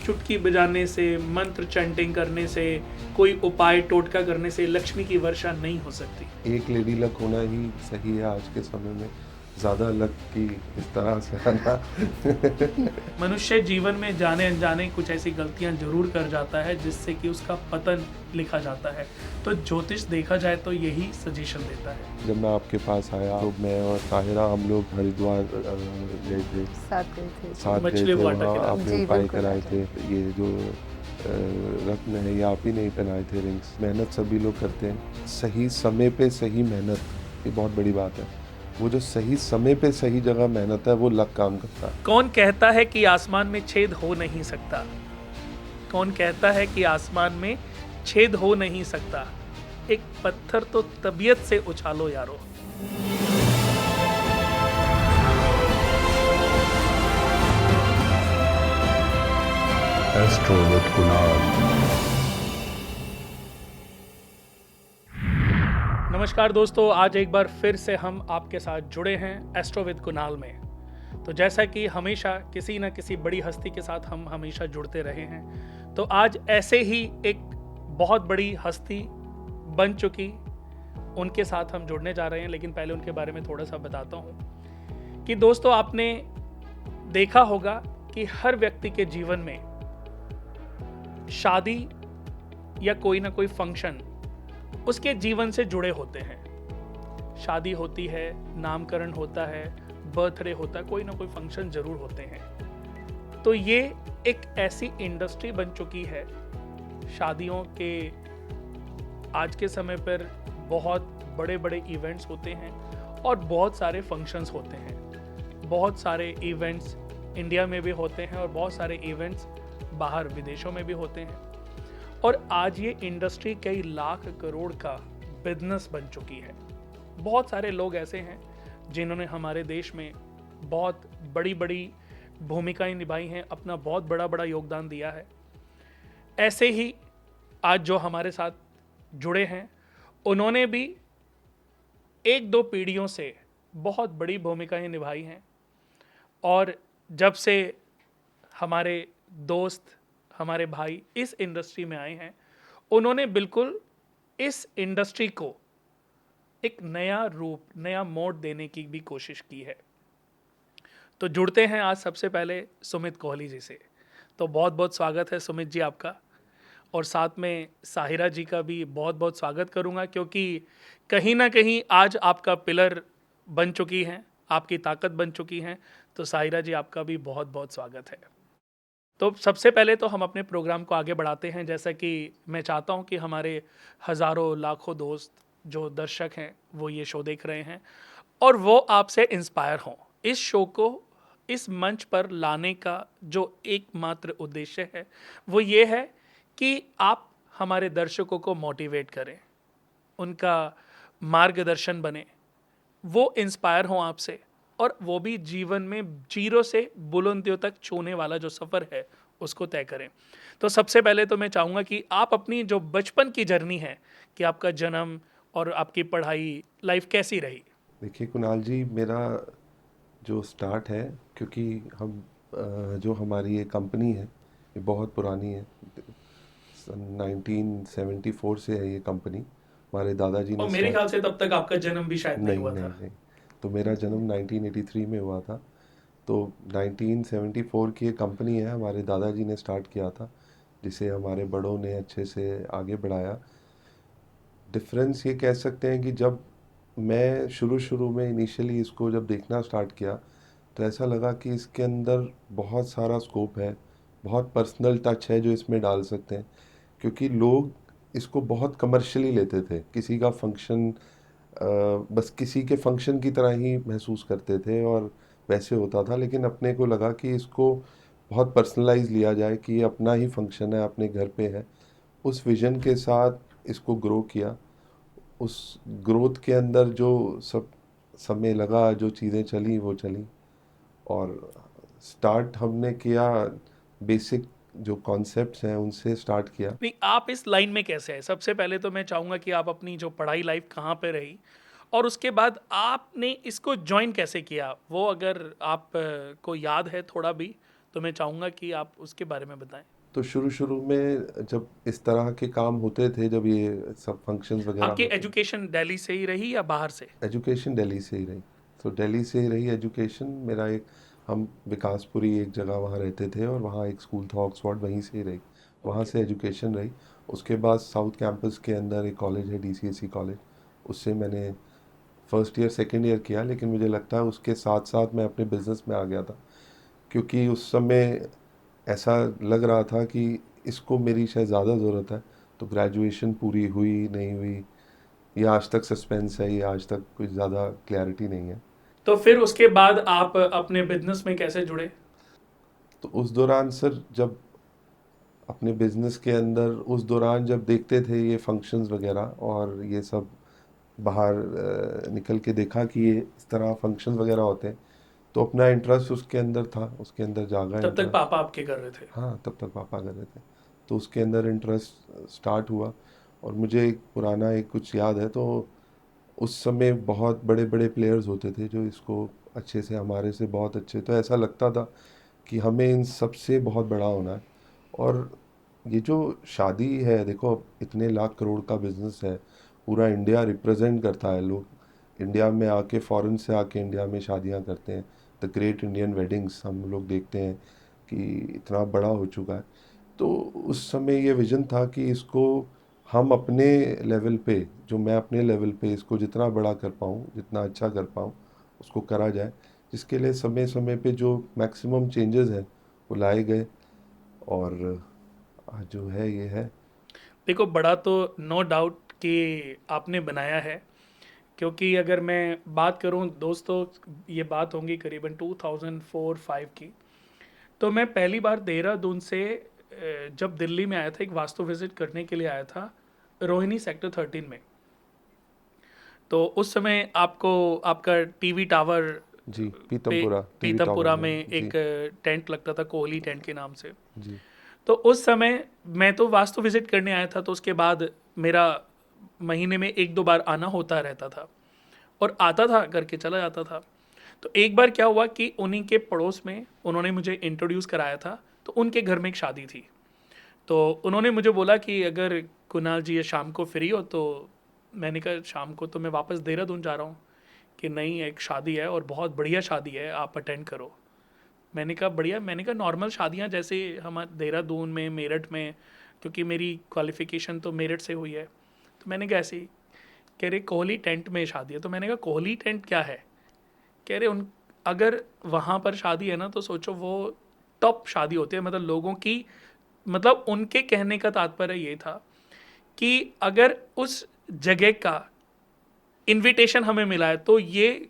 चुटकी बजाने से, मंत्र चैंटिंग करने से, कोई उपाय टोटका करने से लक्ष्मी की वर्षा नहीं हो सकती। एक लेडी लक होना ही सही है आज के समय में, ज़्यादा लक की इस तरह से आना मनुष्य जीवन में जाने अनजाने कुछ ऐसी गलतियां जरूर कर जाता है जिससे कि उसका पतन लिखा जाता है। तो ज्योतिष देखा जाए तो यही सजेशन देता है। जब मैं आपके पास आया तो मैं और ताहिरा हम लोग हरिद्वार गए थे, साथ गए थे। साथ गए मछली थे। वाटा वहाँ के आपने जी, उपाय बिल्कुल कराए आता थे। ये जो रत्न है ये आप ही नहीं पहनाए थे, रिंग्स। मेहनत सभी लोग करते हैं, सही समय पे सही मेहनत, ये बहुत बड़ी बात है। वो जो सही समय पे सही जगह मेहनत है वो लक काम करता है। कौन कहता है कि आसमान में छेद हो नहीं सकता? कौन कहता है कि आसमान में छेद हो नहीं सकता? एक पत्थर तो तबीयत से उछालो यारो। Astro with Kunal. नमस्कार दोस्तों, आज एक बार फिर से हम आपके साथ जुड़े हैं एस्ट्रो विद कुणाल में। तो जैसा कि हमेशा किसी न किसी बड़ी हस्ती के साथ हम हमेशा जुड़ते रहे हैं, तो आज ऐसे ही एक बहुत बड़ी हस्ती बन चुकी उनके साथ हम जुड़ने जा रहे हैं। लेकिन पहले उनके बारे में थोड़ा सा बताता हूँ कि दोस्तों, आपने देखा होगा कि हर व्यक्ति के जीवन में शादी या कोई ना कोई फंक्शन उसके जीवन से जुड़े होते हैं। शादी होती है, नामकरण होता है, बर्थडे होता है, कोई ना कोई फंक्शन जरूर होते हैं। तो ये एक ऐसी इंडस्ट्री बन चुकी है शादियों के। आज के समय पर बहुत बड़े बड़े इवेंट्स होते हैं और बहुत सारे फंक्शंस होते हैं। बहुत सारे इवेंट्स इंडिया में भी होते हैं और बहुत सारे इवेंट्स बाहर विदेशों में भी होते हैं। और आज ये इंडस्ट्री कई लाख करोड़ का बिजनेस बन चुकी है। बहुत सारे लोग ऐसे हैं जिन्होंने हमारे देश में बहुत बड़ी बड़ी भूमिकाएं निभाई हैं, अपना बहुत बड़ा बड़ा योगदान दिया है। ऐसे ही आज जो हमारे साथ जुड़े हैं, उन्होंने भी एक दो पीढ़ियों से बहुत बड़ी भूमिकाएं निभाई हैं। और जब से हमारे दोस्त, हमारे भाई इस इंडस्ट्री में आए हैं, उन्होंने बिल्कुल इस इंडस्ट्री को एक नया रूप, नया मोड़ देने की भी कोशिश की है। तो जुड़ते हैं आज सबसे पहले सुमित कोहली जी से। तो बहुत बहुत स्वागत है सुमित जी आपका। और साथ में साहिरा जी का भी बहुत बहुत स्वागत करूंगा, क्योंकि कहीं ना कहीं आज आपका पिलर बन चुकी हैं, आपकी ताकत बन चुकी हैं। तो साहिरा जी आपका भी बहुत बहुत स्वागत है। तो सबसे पहले तो हम अपने प्रोग्राम को आगे बढ़ाते हैं। जैसा कि मैं चाहता हूं कि हमारे हज़ारों लाखों दोस्त जो दर्शक हैं वो ये शो देख रहे हैं और वो आपसे इंस्पायर हों। इस शो को इस मंच पर लाने का जो एकमात्र उद्देश्य है वो ये है कि आप हमारे दर्शकों को मोटिवेट करें, उनका मार्गदर्शन बने, वो इंस्पायर हों आपसे, और वो भी जीवन में जीरो से बुलंदियों तक छूने वाला जो सफ़र है उसको तय करें। तो सबसे पहले तो मैं चाहूँगा कि आप अपनी जो बचपन की जर्नी है, कि आपका जन्म और आपकी पढ़ाई लाइफ कैसी रही। देखिए कुणाल जी, मेरा जो स्टार्ट है, क्योंकि हम जो हमारी ये कंपनी है ये बहुत पुरानी है, 1974 से है ये कंपनी। हमारे दादाजी ने और मेरे ख्याल से तब तक आपका जन्म भी शायद नहीं हुआ था। नहीं, तो मेरा जन्म 1983 में हुआ था। तो 1974 की एक कंपनी है, हमारे दादाजी ने स्टार्ट किया था, जिसे हमारे बड़ों ने अच्छे से आगे बढ़ाया। डिफरेंस ये कह सकते हैं कि जब मैं शुरू में इनिशियली इसको जब देखना स्टार्ट किया तो ऐसा लगा कि इसके अंदर बहुत सारा स्कोप है, बहुत पर्सनल टच है जो इसमें डाल सकते हैं। क्योंकि लोग इसको बहुत कमर्शियली लेते थे, किसी का फंक्शन बस किसी के फंक्शन की तरह ही महसूस करते थे और वैसे होता था। लेकिन अपने को लगा कि इसको बहुत पर्सनलाइज लिया जाए, कि ये अपना ही फंक्शन है, अपने घर पे है। उस विज़न के साथ इसको ग्रो किया। उस ग्रोथ के अंदर जो सब समय लगा, जो चीज़ें चली वो चली, और स्टार्ट हमने किया बेसिक जो कॉन्सेप्ट्स हैं उनसे स्टार्ट किया। नहीं, आप इस लाइन में कैसे आए? सबसे पहले तो मैं चाहूँगा कि आप अपनी जो पढ़ाई लाइफ कहाँ पे रही और उसके बाद आपने इसको ज्वाइन कैसे किया, वो अगर आप को याद है थोड़ा भी, तो मैं चाहूँगा कि आप उसके बारे में बताएं। तो शुरू शुरू में जब इस तरह के काम होते थे, जब ये सब फंक्शंस वगैरह आपकी होते, एजुकेशन दिल्ली से ही रही या बाहर से? एजुकेशन दिल्ली से ही रही। तो दिल्ली से ही रही एजुकेशन मेरा। एक हम विकासपुरी एक जगह वहाँ रहते थे और वहाँ एक स्कूल था ऑक्सफोर्ड, वहीं से ही रही, वहाँ ओके। से एजुकेशन रही। उसके बाद साउथ कैंपस के अंदर एक कॉलेज है डीसीएसई कॉलेज, उससे मैंने फर्स्ट ईयर सेकेंड ईयर किया। लेकिन मुझे लगता है उसके साथ साथ मैं अपने बिजनेस में आ गया था, क्योंकि उस समय ऐसा लग रहा था कि इसको मेरी शायद ज़्यादा ज़रूरत है। तो ग्रेजुएशन पूरी हुई नहीं हुई, ये आज तक सस्पेंस है, ये आज तक कुछ ज़्यादा क्लैरिटी नहीं है। तो फिर उसके बाद आप अपने बिजनेस में कैसे जुड़े? तो उस दौरान सर, जब अपने बिजनेस के अंदर उस दौरान जब देखते थे ये फंक्शंस वगैरह और ये सब बाहर निकल के देखा कि ये इस तरह फंक्शंस वगैरह होते हैं, तो अपना इंटरेस्ट उसके अंदर था, उसके अंदर जागा तब तक इंटरेस्ट। पापा आपके कर रहे थे? हाँ, तब तक पापा कर रहे थे। तो उसके अंदर इंटरेस्ट स्टार्ट हुआ। और मुझे एक पुराना एक कुछ याद है, तो उस समय बहुत बड़े बड़े प्लेयर्स होते थे जो इसको अच्छे से, हमारे से बहुत अच्छे, तो ऐसा लगता था कि हमें इन सबसे बहुत बड़ा होना है। और ये जो शादी है, देखो इतने लाख करोड़ का बिजनेस है, पूरा इंडिया रिप्रेजेंट करता है। लोग इंडिया में आके, फॉरेन से आके इंडिया में शादियां करते हैं। द ग्रेट इंडियन वेडिंग्स हम लोग देखते हैं कि इतना बड़ा हो चुका है। तो उस समय ये विजन था कि इसको हम अपने लेवल पे, जो मैं अपने लेवल पे इसको जितना बड़ा कर पाऊँ, जितना अच्छा कर पाऊँ, उसको करा जाए। जिसके लिए समय समय पे जो मैक्सिमम चेंजेस हैं वो लाए गए। और आज जो है ये है। देखो, बड़ा तो नो डाउट कि आपने बनाया है, क्योंकि अगर मैं बात करूं दोस्तों, ये बात होंगी करीबन 2004-5 की। तो मैं पहली बार देहरादून से जब दिल्ली में आया था, एक वास्तु विजिट करने के लिए आया था, रोहिणी सेक्टर 13 में। तो उस समय आपको आपका टीवी टावर जी, पे पीतमपुरा टीवी टावर पीतमपुरा में। में जी। एक टेंट लगता था कोहली टेंट के नाम से। जी। तो उस समय मैं तो वास्तु विजिट करने आया था, तो उसके बाद मेरा महीने में एक दो बार आना होता रहता था, और आता था करके चला जाता था। तो एक बार क्या हुआ कि उन्हीं के पड़ोस में उन्होंने मुझे इंट्रोड्यूस कराया था, तो उनके घर में एक शादी थी। तो उन्होंने मुझे बोला कि अगर कुणाल जी ये शाम को फ्री हो तो। मैंने कहा शाम को तो मैं वापस देहरादून जा रहा हूँ। कि नहीं, एक शादी है और बहुत बढ़िया शादी है, आप अटेंड करो। मैंने कहा बढ़िया। मैंने कहा नॉर्मल शादियाँ जैसे हमारे देहरादून में, मेरठ में, क्योंकि मेरी क्वालिफिकेशन तो मेरठ से हुई है, तो मैंने कहा ऐसे ही। कह रहे कोहली टेंट में शादी है। तो मैंने कहा कोहली टेंट क्या है? कह रहे उन अगर वहाँ पर शादी है ना, तो सोचो वो टॉप शादी होती है, मतलब लोगों की, मतलब उनके कहने का तात्पर्य ये था कि अगर उस जगह का इनविटेशन हमें मिला है तो ये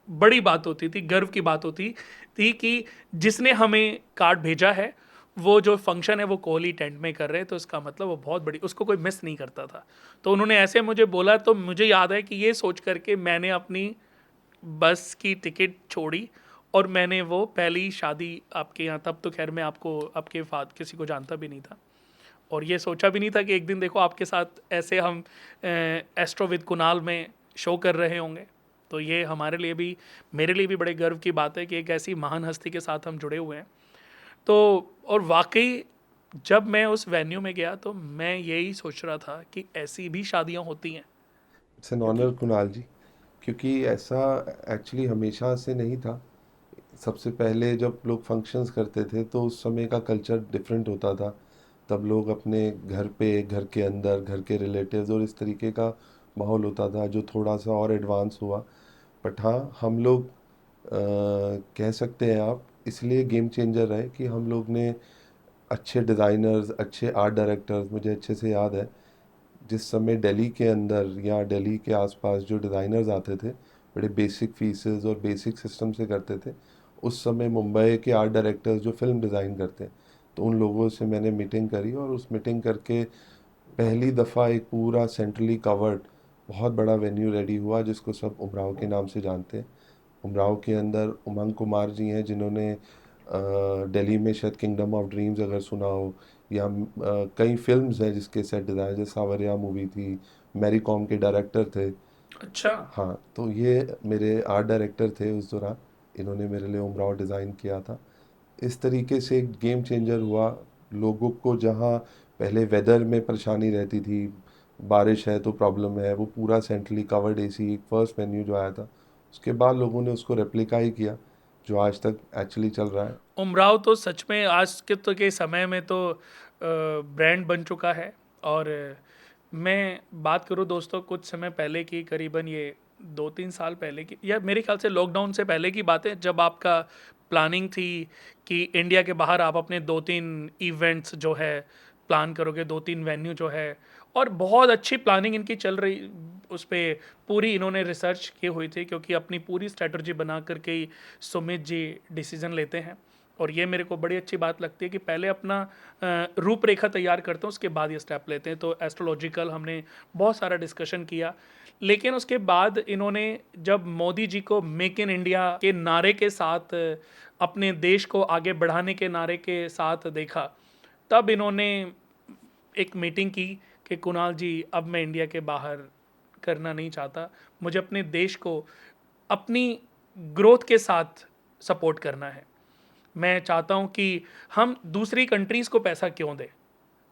बड़ी बात होती थी, गर्व की बात होती थी कि जिसने हमें कार्ड भेजा है, वो जो फंक्शन है वो कोहली टेंट में कर रहे हैं, तो इसका मतलब वो बहुत बड़ी, उसको कोई मिस नहीं करता था। तो उन्होंने ऐसे मुझे बोला, तो मुझे याद है कि ये सोच करके मैंने अपनी बस की टिकट छोड़ी, और मैंने वो पहली शादी आपके यहाँ, तब तो खैर मैं आपको, आपके फाद किसी को जानता भी नहीं था, और ये सोचा भी नहीं था कि एक दिन देखो आपके साथ ऐसे हम एस्ट्रो विद कुणाल में शो कर रहे होंगे। तो ये हमारे लिए भी, मेरे लिए भी बड़े गर्व की बात है कि एक ऐसी महान हस्ती के साथ हम जुड़े हुए हैं। तो और वाकई जब मैं उस वेन्यू में गया तो मैं यही सोच रहा था कि ऐसी भी शादियां होती हैं। इट्स एन क्योंकि ऑनर कुणाल जी, क्योंकि ऐसा एक्चुअली हमेशा से नहीं था। सबसे पहले जब लोग फंक्शंस करते थे तो उस समय का कल्चर डिफरेंट होता था। तब लोग अपने घर पे, घर के अंदर, घर के रिलेटिव्स और इस तरीके का माहौल होता था, जो थोड़ा सा और एडवांस हुआ। बट हाँ, हम लोग कह सकते हैं आप, इसलिए गेम चेंजर रहे कि हम लोग ने अच्छे डिज़ाइनर्स, अच्छे आर्ट डायरेक्टर्स, मुझे अच्छे से याद है जिस समय दिल्ली के अंदर या दिल्ली के आसपास जो डिज़ाइनर्स आते थे, बड़े बेसिक फीसेस और बेसिक सिस्टम से करते थे। उस समय मुंबई के आर्ट डायरेक्टर्स जो फिल्म डिज़ाइन करते हैं, तो उन लोगों से मैंने मीटिंग करी, और उस मीटिंग करके पहली दफ़ा एक पूरा सेंट्रली कवर्ड बहुत बड़ा वेन्यू रेडी हुआ, जिसको सब उमराव के नाम से जानते हैं। उमराव के अंदर उमंग कुमार जी हैं, जिन्होंने दिल्ली में शायद किंगडम ऑफ ड्रीम्स अगर सुना हो, या कई फिल्म्स हैं जिसके सेट डिज़ाइन, जैसे सावरिया मूवी थी, मैरी कॉम के डायरेक्टर थे। अच्छा। हाँ, तो ये मेरे आर्ट डायरेक्टर थे उस दौरान, इन्होंने मेरे लिए उमराव डिज़ाइन किया था। इस तरीके से एक गेम चेंजर हुआ। लोगों को जहाँ पहले वेदर में परेशानी रहती थी, बारिश है तो प्रॉब्लम है, वो पूरा सेंट्रली कवर्ड एसी एक फर्स्ट मेन्यू जो आया था, उसके बाद लोगों ने उसको रेप्लिका ही किया, जो आज तक एक्चुअली चल रहा है। उमराव तो सच में आज के समय में तो ब्रांड बन चुका है। और मैं बात करूँ दोस्तों, कुछ समय पहले की, करीबन ये 2-3 साल पहले की, या मेरे ख्याल से लॉकडाउन से पहले की बात है, जब आपका प्लानिंग थी कि इंडिया के बाहर आप अपने 2-3 इवेंट्स जो है प्लान करोगे, 2-3 वेन्यू जो है, और बहुत अच्छी प्लानिंग इनकी चल रही, उस पर पूरी इन्होंने रिसर्च की हुई थी, क्योंकि अपनी पूरी स्ट्रेटजी बना करके ही सुमित जी डिसीजन लेते हैं। और ये मेरे को बड़ी अच्छी बात लगती है कि पहले अपना रूपरेखा तैयार करते हैं, उसके बाद ये स्टेप लेते हैं। तो एस्ट्रोलॉजिकल हमने बहुत सारा डिस्कशन किया, लेकिन उसके बाद इन्होंने जब मोदी जी को मेक इन इंडिया के नारे के साथ, अपने देश को आगे बढ़ाने के नारे के साथ देखा, तब इन्होंने एक मीटिंग की कि कुणाल जी, अब मैं इंडिया के बाहर करना नहीं चाहता, मुझे अपने देश को अपनी ग्रोथ के साथ सपोर्ट करना है। मैं चाहता हूं कि हम दूसरी कंट्रीज़ को पैसा क्यों दें।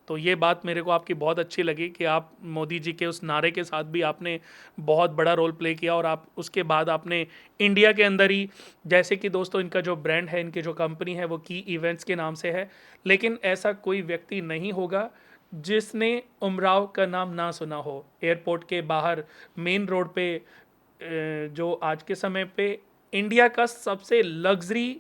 तो ये बात मेरे को आपकी बहुत अच्छी लगी कि आप मोदी जी के उस नारे के साथ भी आपने बहुत बड़ा रोल प्ले किया, और आप उसके बाद आपने इंडिया के अंदर ही, जैसे कि दोस्तों इनका जो ब्रांड है, इनकी जो कंपनी है, वो की इवेंट्स के नाम से है, लेकिन ऐसा कोई व्यक्ति नहीं होगा जिसने उमराव का नाम ना सुना हो। एयरपोर्ट के बाहर मेन रोड पे जो आज के समय पे इंडिया का सबसे लग्जरी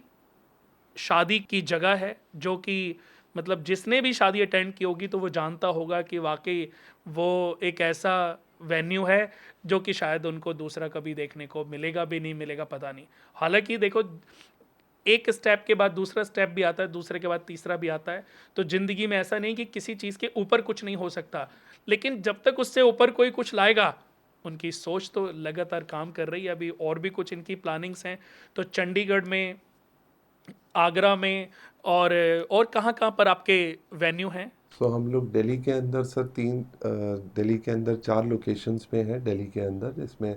शादी की जगह है, जो कि मतलब जिसने भी शादी अटेंड की होगी तो वो जानता होगा कि वाकई वो एक ऐसा वेन्यू है जो कि शायद उनको दूसरा कभी देखने को मिलेगा भी नहीं, मिलेगा पता नहीं। हालांकि देखो, एक स्टेप के बाद दूसरा स्टेप भी आता है, दूसरे के बाद तीसरा भी आता है। तो ज़िंदगी में ऐसा नहीं कि किसी चीज़ के ऊपर कुछ नहीं हो सकता, लेकिन जब तक उससे ऊपर कोई कुछ लाएगा, उनकी सोच तो लगातार काम कर रही है। अभी और भी कुछ इनकी प्लानिंग्स हैं, तो चंडीगढ़ में, आगरा में, और कहाँ कहाँ पर आपके वेन्यू हैं? सो हम लोग दिल्ली के अंदर सर दिल्ली के अंदर 4 लोकेशंस पे हैं दिल्ली के अंदर। इसमें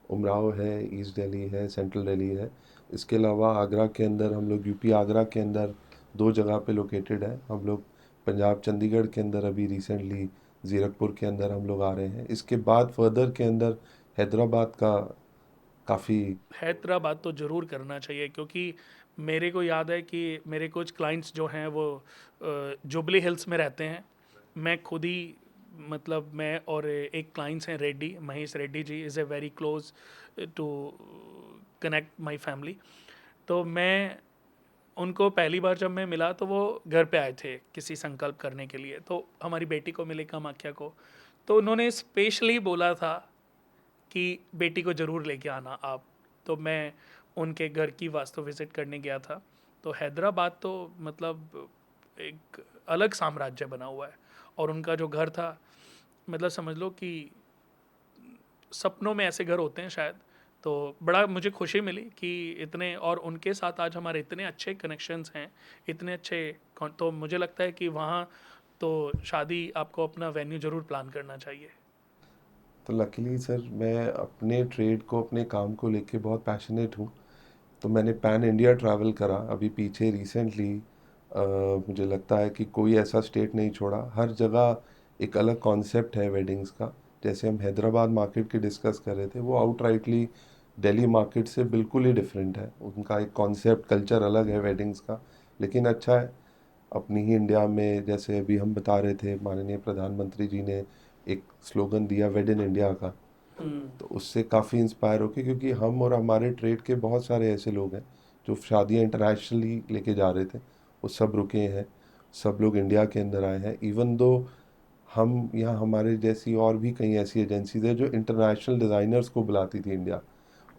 उमराव है, ईस्ट दिल्ली है, सेंट्रल दिल्ली है। इसके अलावा आगरा के अंदर हम लोग, यूपी आगरा के अंदर 2 जगह पे लोकेटेड है हम लोग। पंजाब चंडीगढ़ के अंदर अभी रिसेंटली ज़ीरकपुर के अंदर हम लोग आ रहे हैं। इसके बाद फर्दर के अंदर हैदराबाद का काफ़ी। हैदराबाद तो ज़रूर करना चाहिए, क्योंकि मेरे को याद है कि मेरे कुछ क्लाइंट्स जो हैं वो जुबली हिल्स में रहते हैं। मैं खुद ही, मतलब मैं और एक क्लाइंट्स हैं Reddy, Mahesh Reddy ji is a very close to connect my family. तो मैं उनको पहली बार जब मैं मिला तो वो घर पे आए थे किसी संकल्प करने के लिए, तो हमारी बेटी को मिले, कामाख्या को। तो उन्होंने स्पेशली बोला था कि बेटी को ज़रूर लेके आना आप। तो मैं उनके घर की वास्तु विज़िट करने गया था। तो हैदराबाद तो मतलब एक अलग साम्राज्य बना हुआ है, और उनका जो घर था, मतलब समझ लो कि सपनों में ऐसे घर होते हैं शायद। तो बड़ा मुझे खुशी मिली कि इतने, और उनके साथ आज हमारे इतने अच्छे कनेक्शंस हैं, इतने अच्छे तो मुझे लगता है कि वहाँ तो शादी आपको अपना वेन्यू ज़रूर प्लान करना चाहिए। तो लकीली सर मैं अपने ट्रेड को, अपने काम को लेके बहुत पैशनेट हूँ। तो मैंने पैन इंडिया ट्रैवल करा अभी पीछे रिसेंटली। मुझे लगता है कि कोई ऐसा स्टेट नहीं छोड़ा, हर जगह एक अलग कॉन्सेप्ट है वेडिंग्स का। जैसे हम हैदराबाद मार्केट की डिस्कस कर रहे थे, वो आउटराइटली दिल्ली मार्केट से बिल्कुल ही डिफरेंट है। उनका एक कॉन्सेप्ट, कल्चर अलग है वेडिंग्स का, लेकिन अच्छा है। अपनी ही इंडिया में, जैसे अभी हम बता रहे थे, माननीय प्रधानमंत्री जी ने एक स्लोगन दिया वेड इन इंडिया का, तो उससे काफ़ी इंस्पायर होके, क्योंकि हम और हमारे ट्रेड के बहुत सारे ऐसे लोग हैं जो शादियाँ इंटरनेशनली लेके जा रहे थे, वो सब रुके हैं। सब लोग इंडिया के अंदर आए हैं। इवन दो हम यहाँ, हमारे जैसी और भी कई ऐसी एजेंसीज है जो इंटरनेशनल डिज़ाइनर्स को बुलाती थी इंडिया,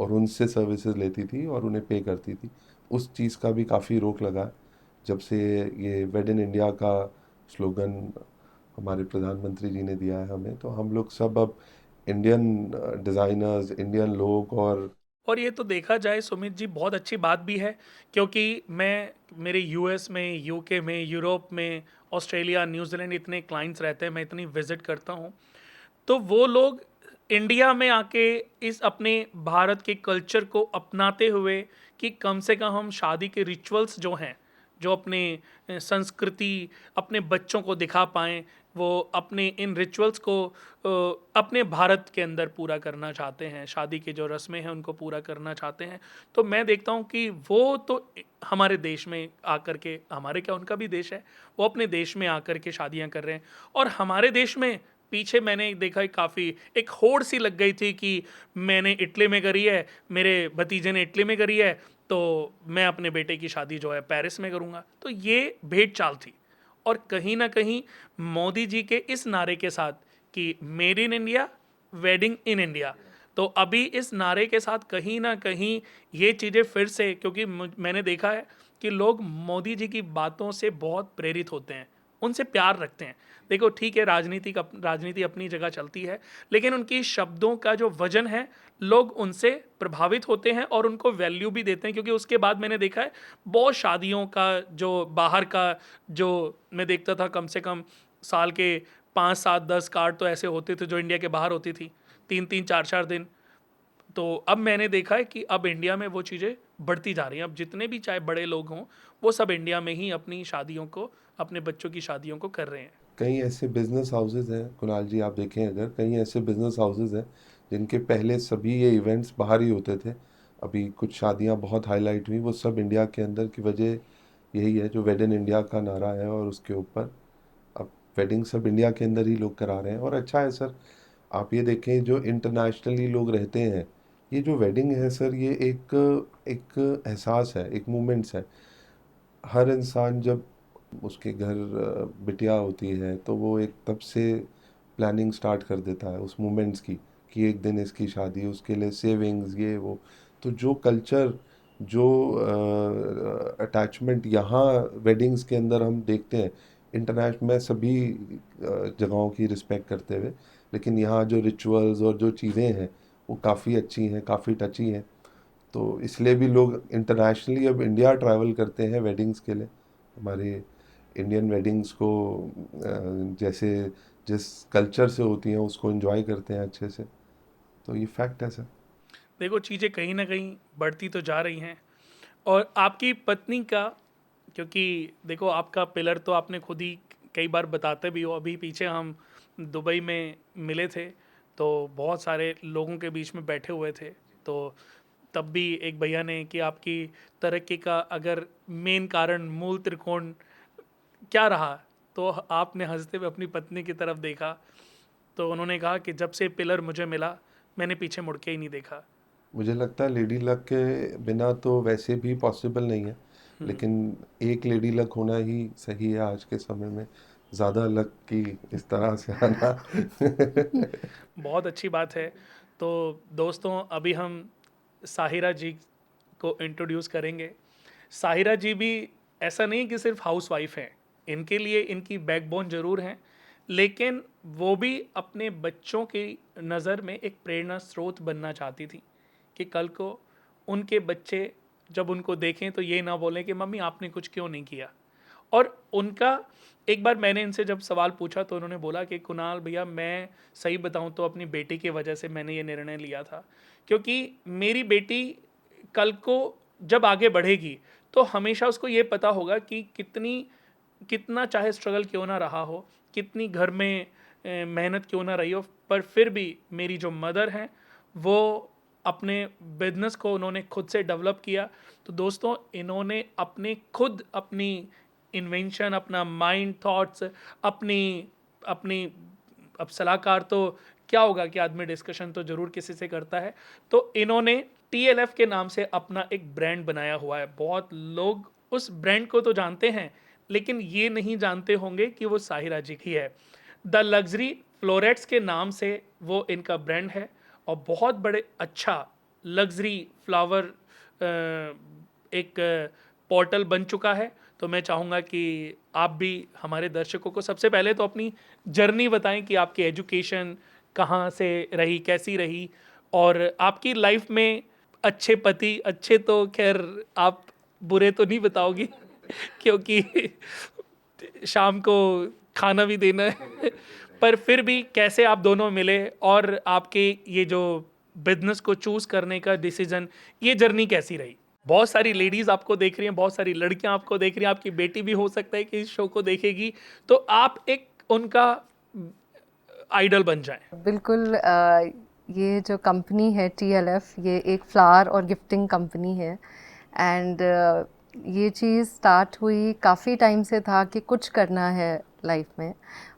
और उनसे सर्विसेज लेती थी और उन्हें पे करती थी। उस चीज़ का भी काफ़ी रोक लगा जब से ये वेड इन इंडिया का स्लोगन हमारे प्रधानमंत्री जी ने दिया है हमें। तो हम लोग सब अब इंडियन डिज़ाइनर्स, इंडियन लोग। और ये तो देखा जाए सुमित जी, बहुत अच्छी बात भी है, क्योंकि मैं, मेरे यूएस में, यूके में, यूरोप में, ऑस्ट्रेलिया, न्यूजीलैंड, इतने क्लाइंट्स रहते हैं, मैं इतनी विजिट करता हूँ, तो वो लोग इंडिया में आके इस अपने भारत के कल्चर को अपनाते हुए कि कम से कम हम शादी के रिचुअल्स जो हैं, जो अपने संस्कृति अपने बच्चों को दिखा पाएँ, वो अपने इन रिचुअल्स को अपने भारत के अंदर पूरा करना चाहते हैं, शादी की जो रस्में हैं उनको पूरा करना चाहते हैं। तो मैं देखता हूँ कि वो तो हमारे देश में आकर के, हमारे क्या उनका भी देश है, वो अपने देश में आकर के शादियाँ कर रहे हैं। और हमारे देश में पीछे मैंने देखा है काफ़ी एक होड़ सी लग गई थी कि मैंने इटली में करी है, मेरे भतीजे ने इटली में करी है, तो मैं अपने बेटे की शादी जो है पेरिस में करूँगा। तो ये भेड़ चाल थी। और कहीं ना कहीं मोदी जी के इस नारे के साथ कि made in India wedding in India, तो अभी इस नारे के साथ कहीं ना कहीं ये चीज़ें फिर से, क्योंकि मैंने देखा है कि लोग मोदी जी की बातों से बहुत प्रेरित होते हैं, उनसे प्यार रखते हैं। देखो ठीक है, राजनीति अपनी जगह चलती है, लेकिन उनकी शब्दों का जो वजन है, लोग उनसे प्रभावित होते हैं और उनको वैल्यू भी देते हैं। क्योंकि उसके बाद मैंने देखा है बहुत शादियों का जो बाहर का, जो मैं देखता था कम से कम साल के 5 7 10 कार्ड तो ऐसे होते थे जो इंडिया के बाहर होती थी, 3 3 4 4 दिन। तो अब मैंने देखा है कि अब इंडिया में वो चीज़ें बढ़ती जा रही हैं। अब जितने भी चाहे बड़े लोग हों, वो सब इंडिया में ही अपनी शादियों को, अपने बच्चों की शादियों को कर रहे हैं। कई ऐसे बिजनेस हाउसेज हैं कुणाल जी, आप देखें अगर, कई ऐसे बिजनेस हाउसेज हैं जिनके पहले सभी ये इवेंट्स बाहर ही होते थे। अभी कुछ शादियां बहुत हाईलाइट हुई, वो सब इंडिया के अंदर की वजह यही है, जो वेड इन इंडिया का नारा है, और उसके ऊपर अब वेडिंग सब इंडिया के अंदर ही लोग करा रहे हैं। और अच्छा है सर, आप ये देखें जो इंटरनेशनली लोग रहते हैं, ये जो वेडिंग है सर, ये एक एक एहसास है, एक मोमेंट्स है। हर इंसान जब उसके घर बिटिया होती है तो वो एक तब से प्लानिंग स्टार्ट कर देता है उस मोमेंट्स की, कि एक दिन इसकी शादी, उसके लिए सेविंग्स, ये वो। तो जो कल्चर, जो अटैचमेंट यहाँ वेडिंग्स के अंदर हम देखते हैं, इंटरनेशनल में सभी जगहों की रिस्पेक्ट करते हुए, लेकिन यहाँ जो रिचुअल्स और जो चीज़ें हैं वो काफ़ी अच्छी हैं, काफ़ी टची हैं। तो इसलिए भी लोग इंटरनेशनली अब इंडिया ट्रैवल करते हैं वेडिंग्स के लिए। हमारे इंडियन वेडिंग्स को जैसे जिस कल्चर से होती हैं उसको एंजॉय करते हैं अच्छे से। तो ये फैक्ट है सर। देखो चीज़ें कहीं ना कहीं बढ़ती तो जा रही हैं। और आपकी पत्नी का, क्योंकि देखो आपका पिलर तो आपने खुद ही कई बार बताते भी हो, अभी पीछे हम दुबई में मिले थे तो बहुत सारे लोगों के बीच में बैठे हुए थे, तो तब भी एक भैया ने कि आपकी तरक्की का अगर मेन कारण मूल त्रिकोण क्या रहा, तो आपने हंसते हुए अपनी पत्नी की तरफ देखा, तो उन्होंने कहा कि जब से पिलर मुझे मिला मैंने पीछे मुड़ के ही नहीं देखा। मुझे लगता है लेडी लक के बिना तो वैसे भी पॉसिबल नहीं है, लेकिन एक लेडी लक होना ही सही है आज के समय में, ज़्यादा लक की इस तरह से आना। बहुत अच्छी बात है। तो दोस्तों अभी हम साहिरा जी को इंट्रोड्यूस करेंगे। साहिरा जी भी ऐसा नहीं कि सिर्फ हाउस वाइफ हैं, इनके लिए इनकी बैकबोन ज़रूर हैं, लेकिन वो भी अपने बच्चों की नज़र में एक प्रेरणा स्रोत बनना चाहती थी कि कल को उनके बच्चे जब उनको देखें तो ये ना बोलें कि मम्मी आपने कुछ क्यों नहीं किया। और उनका, एक बार मैंने इनसे जब सवाल पूछा तो उन्होंने बोला कि कुणाल भैया मैं सही बताऊं तो अपनी बेटी की वजह से मैंने ये निर्णय लिया था, क्योंकि मेरी बेटी कल को जब आगे बढ़ेगी तो हमेशा उसको ये पता होगा कि कितना चाहे स्ट्रगल क्यों ना रहा हो, कितनी घर में मेहनत क्यों ना रही हो, पर फिर भी मेरी जो मदर हैं वो अपने बिजनेस को उन्होंने खुद से डेवलप किया। तो दोस्तों इन्होंने अपनी इन्वेंशन, अपना माइंड थॉट्स, अपनी अपनी अब सलाहकार तो क्या होगा कि आदमी डिस्कशन तो ज़रूर किसी से करता है, तो इन्होंने TLF के नाम से अपना एक ब्रांड बनाया हुआ है। बहुत लोग उस ब्रांड को तो जानते हैं, लेकिन ये नहीं जानते होंगे कि वो साहिरा जी की है। द लग्जरी फ्लोरेट्स के नाम से वो इनका ब्रांड है, और बहुत बड़े अच्छा लग्जरी फ्लावर एक पोर्टल बन चुका है। तो मैं चाहूँगा कि आप भी हमारे दर्शकों को सबसे पहले तो अपनी जर्नी बताएं कि आपकी एजुकेशन कहाँ से रही, कैसी रही, और आपकी लाइफ में अच्छे पति, अच्छे तो खैर आप बुरे तो नहीं बताओगी क्योंकि शाम को खाना भी देना है पर फिर भी कैसे आप दोनों मिले और आपके ये जो बिजनेस को चूज करने का डिसीजन, ये जर्नी कैसी रही? बहुत सारी लेडीज आपको देख रही हैं, बहुत सारी लड़कियां आपको देख रही हैं, आपकी बेटी भी हो सकता है कि इस शो को देखेगी, तो आप एक उनका आइडल बन जाएं। बिल्कुल। ये जो कंपनी है TLF, ये एक फ्लावर और गिफ्टिंग कंपनी है। एंड ये चीज़ स्टार्ट हुई काफ़ी टाइम से था कि कुछ करना है लाइफ में,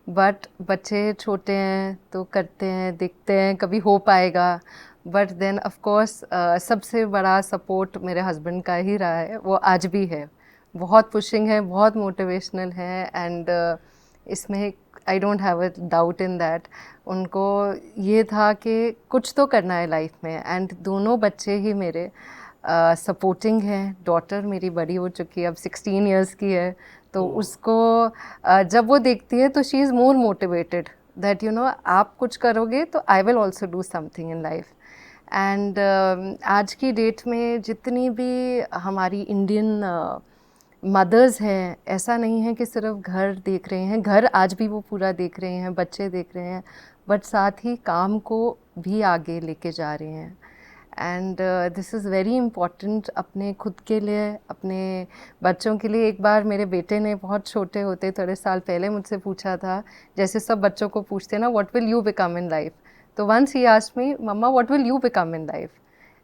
बट बच्चे छोटे हैं तो करते हैं, देखते हैं कभी हो पाएगा। बट देन ऑफ कोर्स सबसे बड़ा सपोर्ट मेरे हस्बैंड का ही रहा है, वो आज भी है। बहुत पुशिंग है, बहुत मोटिवेशनल है। एंड इसमें I don't have a doubt in that. उनको ये था कि कुछ तो करना है लाइफ में। एंड दोनों बच्चे ही मेरे सपोर्टिंग हैं। डॉटर मेरी बड़ी हो चुकी है, अब 16 इयर्स की है, तो उसको जब वो देखती है तो she is more motivated that you know आप कुछ करोगे तो I will also do something in life. And आज की डेट में जितनी भी हमारी इंडियन मदर्स हैं, ऐसा नहीं है कि सिर्फ घर देख रहे हैं, घर आज भी वो पूरा देख रहे हैं, बच्चे देख रहे हैं, बट साथ ही काम को भी आगे लेके जा रहे हैं। And this is very important अपने खुद के लिए, अपने बच्चों के लिए। एक बार मेरे बेटे ने बहुत छोटे होते थोड़े साल पहले मुझसे पूछा था, जैसे सब बच्चों को पूछते हैं ना, what will you become in life. तो once he asked me, mamma what will you become in life,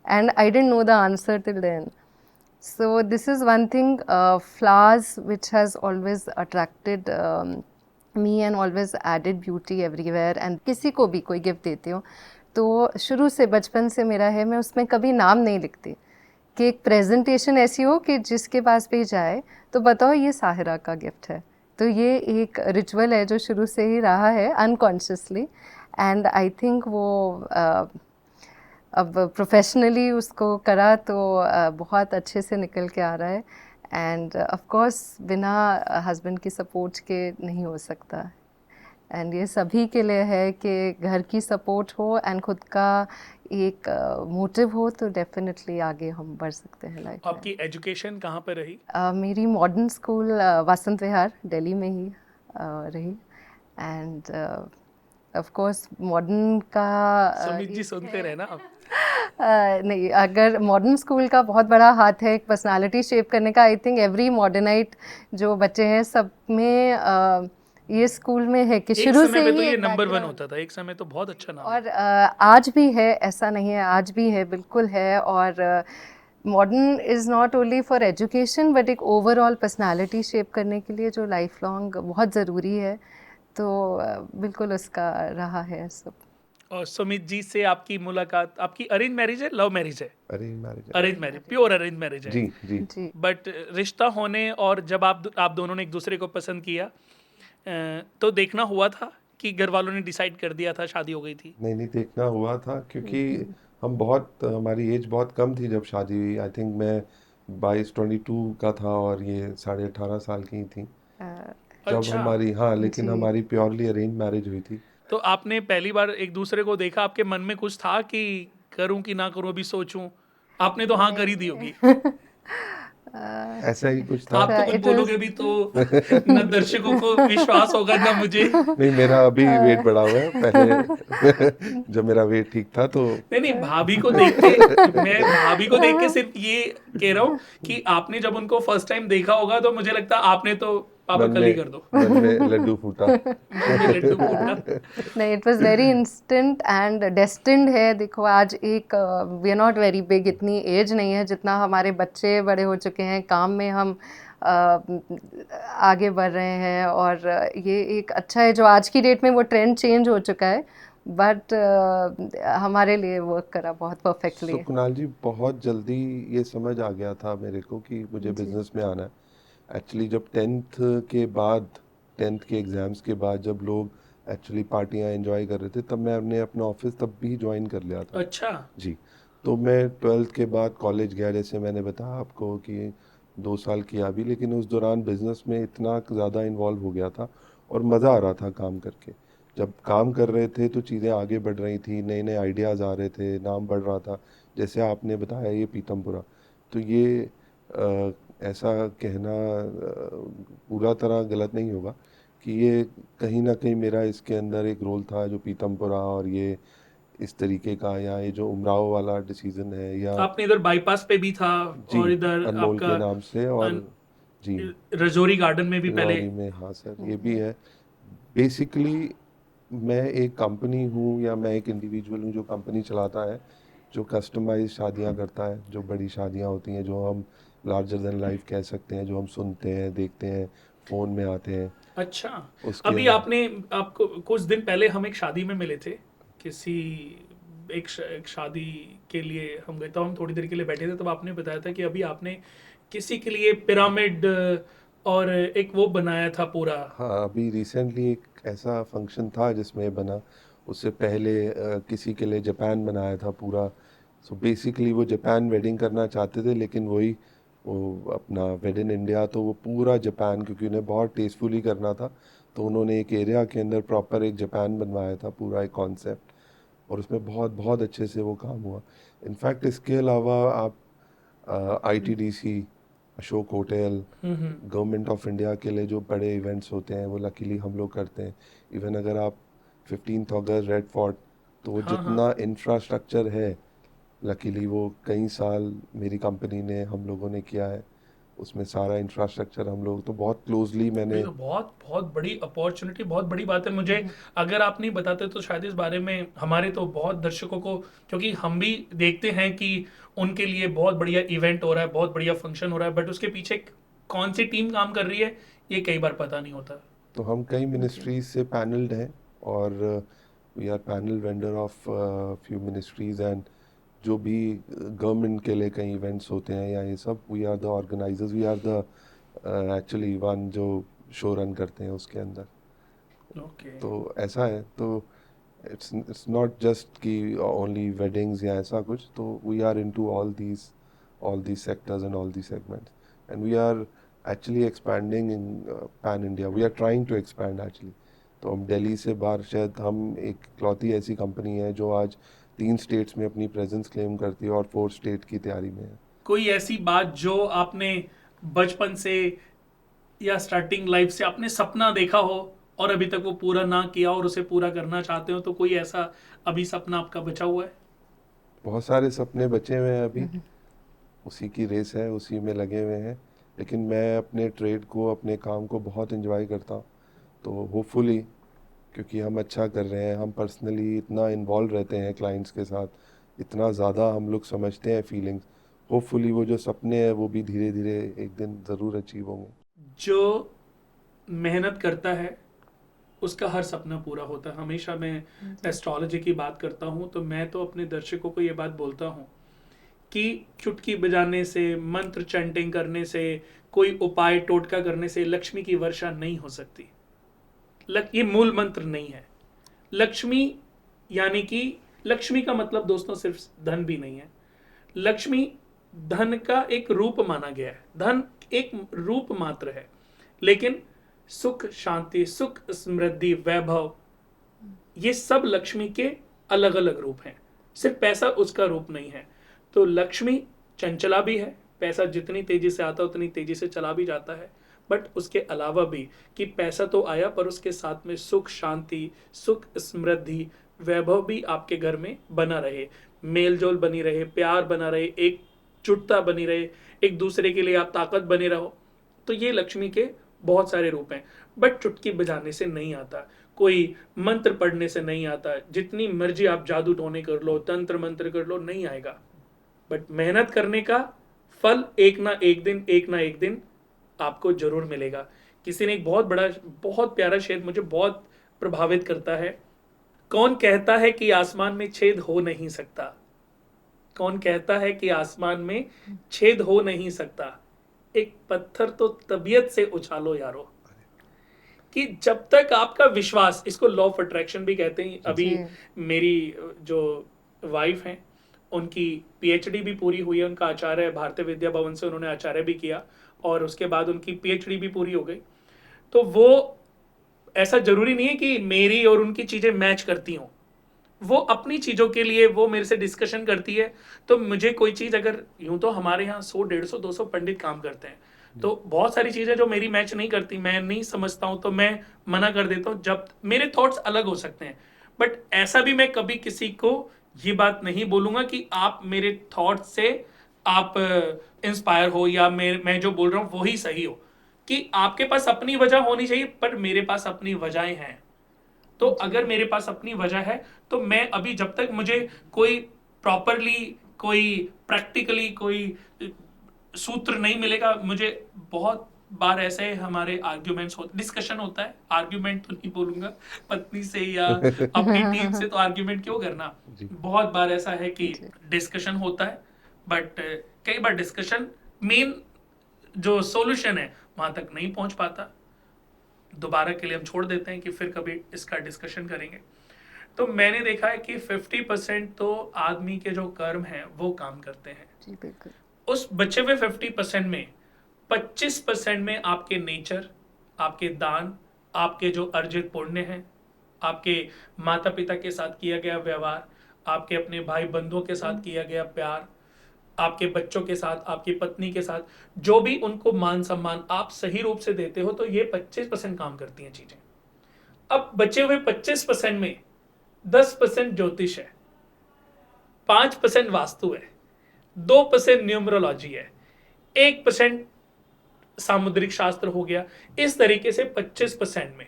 and I didn't know the answer till then. So this is one thing, flowers which has always attracted me and always added beauty everywhere. And किसी को भी कोई gift देती हूँ तो शुरू से बचपन से मेरा है, मैं उसमें कभी नाम नहीं लिखती, कि एक प्रेजेंटेशन ऐसी हो कि जिसके पास भी जाए तो बताओ ये साहिरा का गिफ्ट है। तो ये एक रिचुअल है जो शुरू से ही रहा है अनकॉन्शियसली। एंड आई थिंक वो अब प्रोफेशनली उसको करा तो बहुत अच्छे से निकल के आ रहा है। एंड ऑफ कोर्स बिना हस्बैंड की सपोर्ट के नहीं हो सकता। एंड ये सभी के लिए है कि घर की सपोर्ट हो एंड खुद का एक मोटिव हो तो डेफिनेटली आगे हम बढ़ सकते हैं लाइफ में। आपकी एजुकेशन कहाँ पे रही? मेरी मॉडर्न स्कूल वसंत विहार दिल्ली में ही रही। एंड ऑफ कोर्स मॉडर्न का सुमित जी सुनते रहे ना आप। नहीं, अगर मॉडर्न स्कूल का बहुत बड़ा हाथ है एक पर्सनालिटी शेप करने का। आई थिंक एवरी मॉडर्नाइट जो बच्चे हैं सब में ये स्कूल में है कि शुरू से ही तो ही ये नंबर 1 होता था, एक समय तो बहुत अच्छा नाम। और आज भी है, ऐसा नहीं है, आज भी है, बिल्कुल है। और modern is not only for education but एक ओवरऑल पर्सनालिटी शेप करने के लिए जो लाइफ लॉन्ग बहुत ज़रूरी है। तो बिल्कुल उसका रहा है सब। और सुमित जी से आपकी मुलाकात, आपकी अरेंज मैरिज है, लव मैरिज है? Arrange marriage arrange marriage, pure arrange marriage है। जी जी जी। बट रिश्ता होने और जब आप दोनों ने एक दूसरे को पसंद किया तो देखना हुआ था कि घर वालों ने डिसाइड कर दिया था, शादी हो गई थी? नहीं नहीं, देखना हुआ था क्योंकि हम बहुत हमारी एज बहुत कम थी जब शादी हुई। आई थिंक मैं 22 का था और ये 18.5 साल की थी जब अच्छा। हमारी, हाँ, लेकिन जी। हमारी प्योरली अरेंज मैरिज हुई थी। तो आपने पहली बार एक दूसरे को देखा, आपके मन में कुछ था कि करूं कि ना करूं, अभी सोचूं? आपने तो हाँ कर ही दी होगी। ऐसा ही कुछ था। आप तो कुछ It was- बोलोगे भी तो न दर्शकों को विश्वास होगा ना मुझे। नहीं, मेरा अभी वेट बढ़ा हुआ है, पहले जब मेरा वेट ठीक था तो नहीं, भाभी को देख के, मैं भाभी को देख के सिर्फ ये कह रहा हूँ कि आपने जब उनको फर्स्ट टाइम देखा होगा तो मुझे लगता आपने तो पापा कल ही कर दो। मन में लड्डू फूटा। मन में लड्डू फूटा। नहीं, it was very instant and destined है। देखो आज एक we are not very big, इतनी एज नहीं है जितना हमारे बच्चे बड़े हो चुके हैं, काम में हम आगे बढ़ रहे हैं। और ये एक अच्छा है जो आज की डेट में वो ट्रेंड चेंज हो चुका है, बट हमारे लिए वर्क करा बहुत परफेक्टली। तो कुणाल जी, बहुत जल्दी ये समझ आ गया था मेरे को कि मुझे बिजनेस में आना है। एक्चुअली जब 10th के बाद, 10th के एग्ज़ाम्स के बाद जब लोग एक्चुअली पार्टियां एंजॉय कर रहे थे, तब मैंने अपना ऑफिस तब भी ज्वाइन कर लिया था। अच्छा। जी। तो मैं 12th के बाद कॉलेज गया, जैसे मैंने बताया आपको कि 2 साल किया भी, लेकिन उस दौरान बिज़नेस में इतना ज़्यादा इन्वॉल्व हो गया था और मज़ा आ रहा था काम करके। जब काम कर रहे थे तो चीज़ें आगे बढ़ रही थी, नए नए आइडियाज़ आ रहे थे, नाम बढ़ रहा था। जैसे आपने बताया ये पीतमपुरा, तो ये ऐसा कहना पूरा तरह गलत नहीं होगा कि ये कहीं ना कहीं मेरा इसके अंदर एक रोल था, जो पीतमपुरा और ये इस तरीके का, या ये जो उमराव वाला डिसीजन है, या आपने इधर बाईपास पे भी था जी और इधर अनमोल आपका के नाम से, और जी रजौरी गार्डन में भी पहले। रजौरी में, हाँ सर ये भी है। बेसिकली मैं एक कंपनी हूँ, या मैं एक इंडिविजुअल हूँ जो कंपनी चलाता है, जो कस्टमाइज शादियाँ करता है, जो बड़ी शादियाँ होती हैं, जो हम लार्जर देन लाइफ कह सकते हैं, जो हम सुनते हैं, देखते हैं, फ़ोन में आते हैं अच्छा, उसके। अभी आपको कुछ दिन पहले हम एक शादी में मिले थे, किसी एक शादी के लिए हम गए, तो हम थोड़ी देर के लिए बैठे थे, तब आपने बताया था कि अभी आपने किसी के लिए पिरामिड और एक वो बनाया था पूरा। हाँ अभी रिसेंटली एक ऐसा फंक्शन था जिसमें बना, उससे पहले किसी के लिए जापान बनाया था पूरा। सो बेसिकली वो जापान वेडिंग करना चाहते थे, लेकिन वही वो अपना वेड इन इंडिया, तो वो पूरा जापान, क्योंकि उन्हें बहुत टेस्टफुली करना था, तो उन्होंने एक एरिया के अंदर प्रॉपर एक जापान बनवाया था, पूरा एक कॉन्सेप्ट, और उसमें बहुत बहुत अच्छे से वो काम हुआ। इनफैक्ट इसके अलावा आप ITDC, Ashok hotel, government of India के लिए जो बड़े इवेंट्स होते हैं वो लकीली हम लोग करते हैं। इवन अगर आप 15th अगस्त रेड फोर्ट, तो वो हाँ हाँ, जितना इंफ्रास्ट्रक्चर है, लकीली वो कई साल मेरी कंपनी ने, हम लोगों ने किया है, उसमें सारा इंफ्रास्ट्रक्चर हम लोग तो बहुत क्लोजली ये मैंने। तो बहुत बहुत बड़ी अपॉर्चुनिटी, बहुत बड़ी बात है। मुझे अगर आप नहीं बताते तो शायद इस बारे में हमारे तो बहुत दर्शकों को, क्योंकि हम भी देखते हैं कि उनके लिए बहुत बढ़िया इवेंट हो रहा है, बहुत बढ़िया फंक्शन हो रहा है, बट उसके पीछे कौन सी टीम काम कर रही है ये कई बार पता नहीं होता। तो हम कई मिनिस्ट्रीज से पैनल्ड हैं, और we are panel vendor of few ministries, and जो भी गवर्नमेंट के लिए कई इवेंट्स होते हैं या ये सब, we are the organisers, we are the actually one जो शो रन करते हैं उसके अंदर। ओके। तो ऐसा है, तो इट्स नॉट जस्ट कि ओनली वेडिंग्स या ऐसा कुछ, तो we are into all these sectors and all these segments, and we are actually expanding in pan India, we are trying to expand actually. तो हम दिल्ली से बाहर, शायद हम एक इकलौती ऐसी कंपनी है जो आज 3 स्टेट्स में अपनी प्रेजेंस क्लेम करती है, और 4 स्टेट की तैयारी में है। कोई ऐसी बात जो आपने बचपन से या स्टार्टिंग लाइफ से आपने सपना देखा हो और अभी तक वो पूरा ना किया और उसे पूरा करना चाहते हो, तो कोई ऐसा अभी सपना आपका बचा हुआ है? बहुत सारे सपने बचे हुए हैं अभी, उसी की रेस है, उसी में लगे हुए हैं, लेकिन मैं अपने ट्रेड को, अपने काम को बहुत एंजॉय करता हूँ। तो होपफुली, क्योंकि हम अच्छा कर रहे हैं, हम पर्सनली इतना इन्वॉल्व रहते हैं क्लाइंट्स के साथ, इतना ज़्यादा हम लोग समझते हैं फीलिंग्स, होपफुली वो जो सपने हैं वो भी धीरे धीरे एक दिन ज़रूर अचीव होंगे। जो मेहनत करता है उसका हर सपना पूरा होता है। हमेशा मैं एस्ट्रोलॉजी की बात करता हूँ तो मैं तो अपने दर्शकों को ये बात बोलता हूँ कि चुटकी बजाने से, मंत्र चैंटिंग करने से, कोई उपाय टोटका करने से लक्ष्मी की वर्षा नहीं हो सकती। ये मूल मंत्र नहीं है। लक्ष्मी यानी कि लक्ष्मी का मतलब दोस्तों सिर्फ धन भी नहीं है। लक्ष्मी धन का एक रूप माना गया है, धन एक रूप मात्र है, लेकिन सुख, शांति, सुख, समृद्धि, वैभव, ये सब लक्ष्मी के अलग अलग रूप हैं। सिर्फ पैसा उसका रूप नहीं है। तो लक्ष्मी चंचला भी है, पैसा जितनी तेजी से आता है उतनी तेजी से चला भी जाता है, बट उसके अलावा भी कि पैसा तो आया पर उसके साथ में सुख, शांति, सुख, समृद्धि, वैभव भी आपके घर में बना रहे, मेल जोल बनी रहे, प्यार बना रहे, एक जुटता बनी रहे, एक दूसरे के लिए आप ताकत बने रहो। तो ये लक्ष्मी के बहुत सारे रूप हैं, बट चुटकी बजाने से नहीं आता, कोई मंत्र पढ़ने से नहीं आता, जितनी मर्जी आप जादू टोने कर लो, तंत्र मंत्र कर लो, नहीं आएगा। बट मेहनत करने का फल एक ना एक दिन आपको जरूर मिलेगा। किसी ने एक बहुत प्यारा शेर मुझे बहुत प्रभावित करता है। कौन कहता है कि आसमान में छेद हो नहीं सकता? कौन कहता है कि आसमान में छेद हो नहीं सकता? एक पत्थर तो तबीयत से उछालो यारो। कि जब तक आपका विश्वास, इसको लॉ ऑफ अट्रैक्शन भी कहते हैं। अभी मेरी जो वाइफ हैं उनकी पीएचडी भी पूरी हुई है, उनका आचार्य भारतीय विद्या भवन से उन्होंने आचार्य भी किया और उसके बाद उनकी पीएचडी भी पूरी हो गई। तो वो, ऐसा जरूरी नहीं है कि मेरी और उनकी चीजें मैच करती हों, वो अपनी चीजों के लिए वो मेरे से डिस्कशन करती है। तो मुझे कोई चीज अगर, यूं तो हमारे यहाँ 100, 150, 200 पंडित काम करते हैं, तो बहुत सारी चीजें जो मेरी मैच नहीं करती, मैं नहीं समझता हूं, तो मैं मना कर देता हूं। जब मेरे थॉट्स अलग हो सकते हैं, बट ऐसा भी मैं कभी किसी को ये बात नहीं बोलूंगा कि आप मेरे थॉट से आप इंस्पायर हो या मैं जो बोल रहा हूँ वही सही हो, कि आपके पास अपनी वजह होनी चाहिए, पर मेरे पास अपनी वजहें हैं। तो अगर मेरे पास अपनी वजह है तो मैं अभी जब तक मुझे कोई प्रॉपरली, कोई प्रैक्टिकली कोई सूत्र नहीं मिलेगा, मुझे बहुत बार ऐसे हमारे आर्ग्यूमेंट्स होते, डिस्कशन होता है, आर्ग्यूमेंट तो नहीं बोलूंगा, पत्नी से या अपनी टीम से तो आर्ग्यूमेंट क्यों करना। जी। बहुत बार ऐसा है कि डिस्कशन होता है, बट कई बार डिस्कशन मेन जो सॉल्यूशन है वहां तक नहीं पहुंच पाता, दोबारा के लिए हम छोड़ देते हैं कि फिर कभी इसका डिस्कशन करेंगे। तो मैंने देखा है कि 50% तो आदमी के जो कर्म हैं वो काम करते हैं। जी बिल्कुल। उस बचे हुए 50% में 25% में आपके नेचर, आपके दान, आपके जो अर्जित पुण्य हैं, आपके माता पिता के साथ किया गया व्यवहार, आपके अपने भाई बंधुओं के साथ किया गया प्यार, आपके बच्चों के साथ, आपकी पत्नी के साथ जो भी उनको मान सम्मान आप सही रूप से देते हो, तो ये 25% काम करती हैं चीजें। अब बचे हुए 25% में 10% ज्योतिष है, 5% वास्तु है, 2% न्यूमरोलॉजी है, 1% सामुद्रिक शास्त्र हो गया, इस तरीके से 25% में।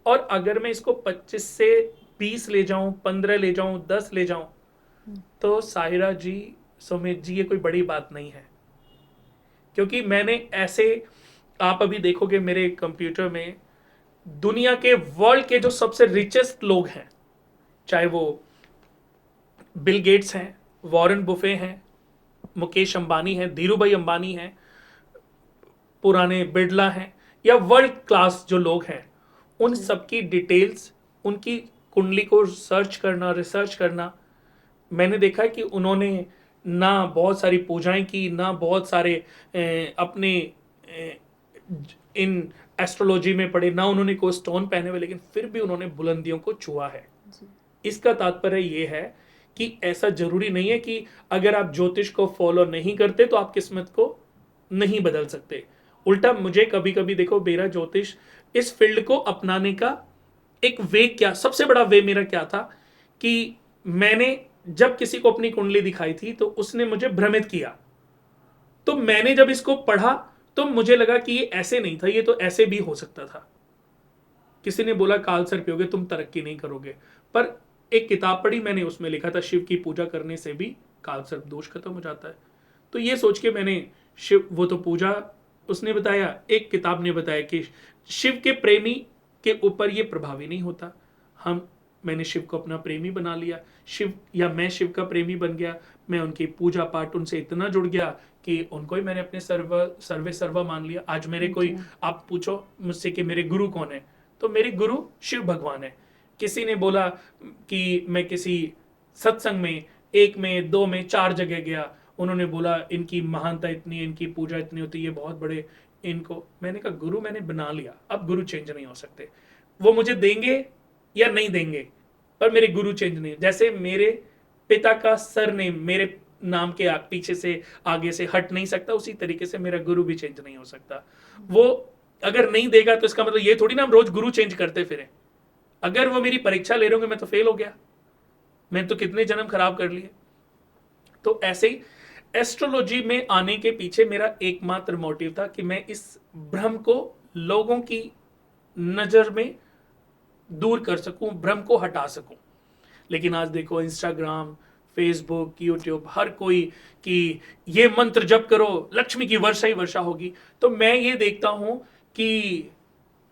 और अगर मैं इसको 25 से 20 ले जाऊं, 15 ले जाऊं, 10 ले जाऊं, तो साहिरा जी, सुमित जी, ये कोई बड़ी बात नहीं है। क्योंकि मैंने ऐसे, आप अभी देखोगे मेरे कंप्यूटर में दुनिया के, वर्ल्ड के जो सबसे रिचेस्ट लोग हैं, चाहे वो बिल गेट्स हैं, वॉरेन बुफे हैं, मुकेश अंबानी हैं, धीरूभाई अंबानी हैं, पुराने बिरला हैं, या वर्ल्ड क्लास जो लोग हैं, उन सबकी डिटेल्स, उनकी कुंडली को सर्च करना, रिसर्च करना, मैंने देखा है कि उन्होंने ना बहुत सारी पूजाएं की, ना बहुत सारे अपने इन एस्ट्रोलॉजी में पढ़े, ना उन्होंने कोई स्टोन पहने हुए, लेकिन फिर भी उन्होंने बुलंदियों को छुआ है। इसका तात्पर्य ये है कि ऐसा जरूरी नहीं है कि अगर आप ज्योतिष को फॉलो नहीं करते तो आप किस्मत को नहीं बदल सकते। उल्टा मुझे कभी कभी देखो, मेरा ज्योतिष इस फील्ड को अपनाने का एक वे, क्या सबसे बड़ा वे मेरा क्या था कि मैंने जब किसी को अपनी कुंडली दिखाई थी तो उसने मुझे भ्रमित किया, तो मैंने जब इसको पढ़ा तो मुझे लगा कि ये ऐसे नहीं था, ये तो ऐसे भी हो सकता था। किसी ने बोला काल सर्प पियोगे तुम तरक्की नहीं करोगे, पर एक किताब पढ़ी मैंने, उसमें लिखा था शिव की पूजा करने से भी काल सर्प दोष खत्म हो जाता है। तो ये सोच के मैंने शिव, वो तो पूजा उसने बताया, एक किताब ने बताया कि शिव के प्रेमी के ऊपर ये प्रभावी नहीं होता। मैंने शिव को अपना प्रेमी बना लिया, शिव, या मैं शिव का प्रेमी बन गया, मैं उनकी पूजा पाठ, उनसे इतना जुड़ गया कि उनको ही मैंने अपने सर्वे सर्वा मान लिया। आज मेरे कोई, आप पूछो मुझसे कि मेरे गुरु कौन है, तो मेरे गुरु शिव भगवान है। किसी ने बोला कि मैं किसी सत्संग में 1 में 2 में 4 जगह गया, उन्होंने बोला इनकी महानता इतनी है, इनकी पूजा इतनी होती है, ये बहुत बड़े इनको, मैंने कहा गुरु मैंने बना लिया, अब गुरु चेंज नहीं हो सकते। वो मुझे देंगे या नहीं देंगे, पर मेरे गुरु चेंज नहीं। जैसे मेरे पिता का सरनेम मेरे नाम के पीछे से आगे से हट नहीं सकता, उसी तरीके से मेरा गुरु भी चेंज नहीं हो सकता। वो अगर नहीं देगा तो इसका मतलब ये थोड़ी ना हम रोज गुरु चेंज करते फिरें। अगर वो मेरी परीक्षा ले रहे होंगे, मैं तो फेल हो गया, मैं तो कितने जन्म खराब कर लिए। तो ऐसे ही एस्ट्रोलॉजी में आने के पीछे मेरा एकमात्र मोटिव था कि मैं इस भ्रम को लोगों की नजर में दूर कर सकूं, भ्रम को हटा सकूं। लेकिन आज देखो इंस्टाग्राम, फेसबुक, यूट्यूब, हर कोई कि ये मंत्र जप करो लक्ष्मी की वर्षा ही वर्षा होगी। तो मैं ये देखता हूं कि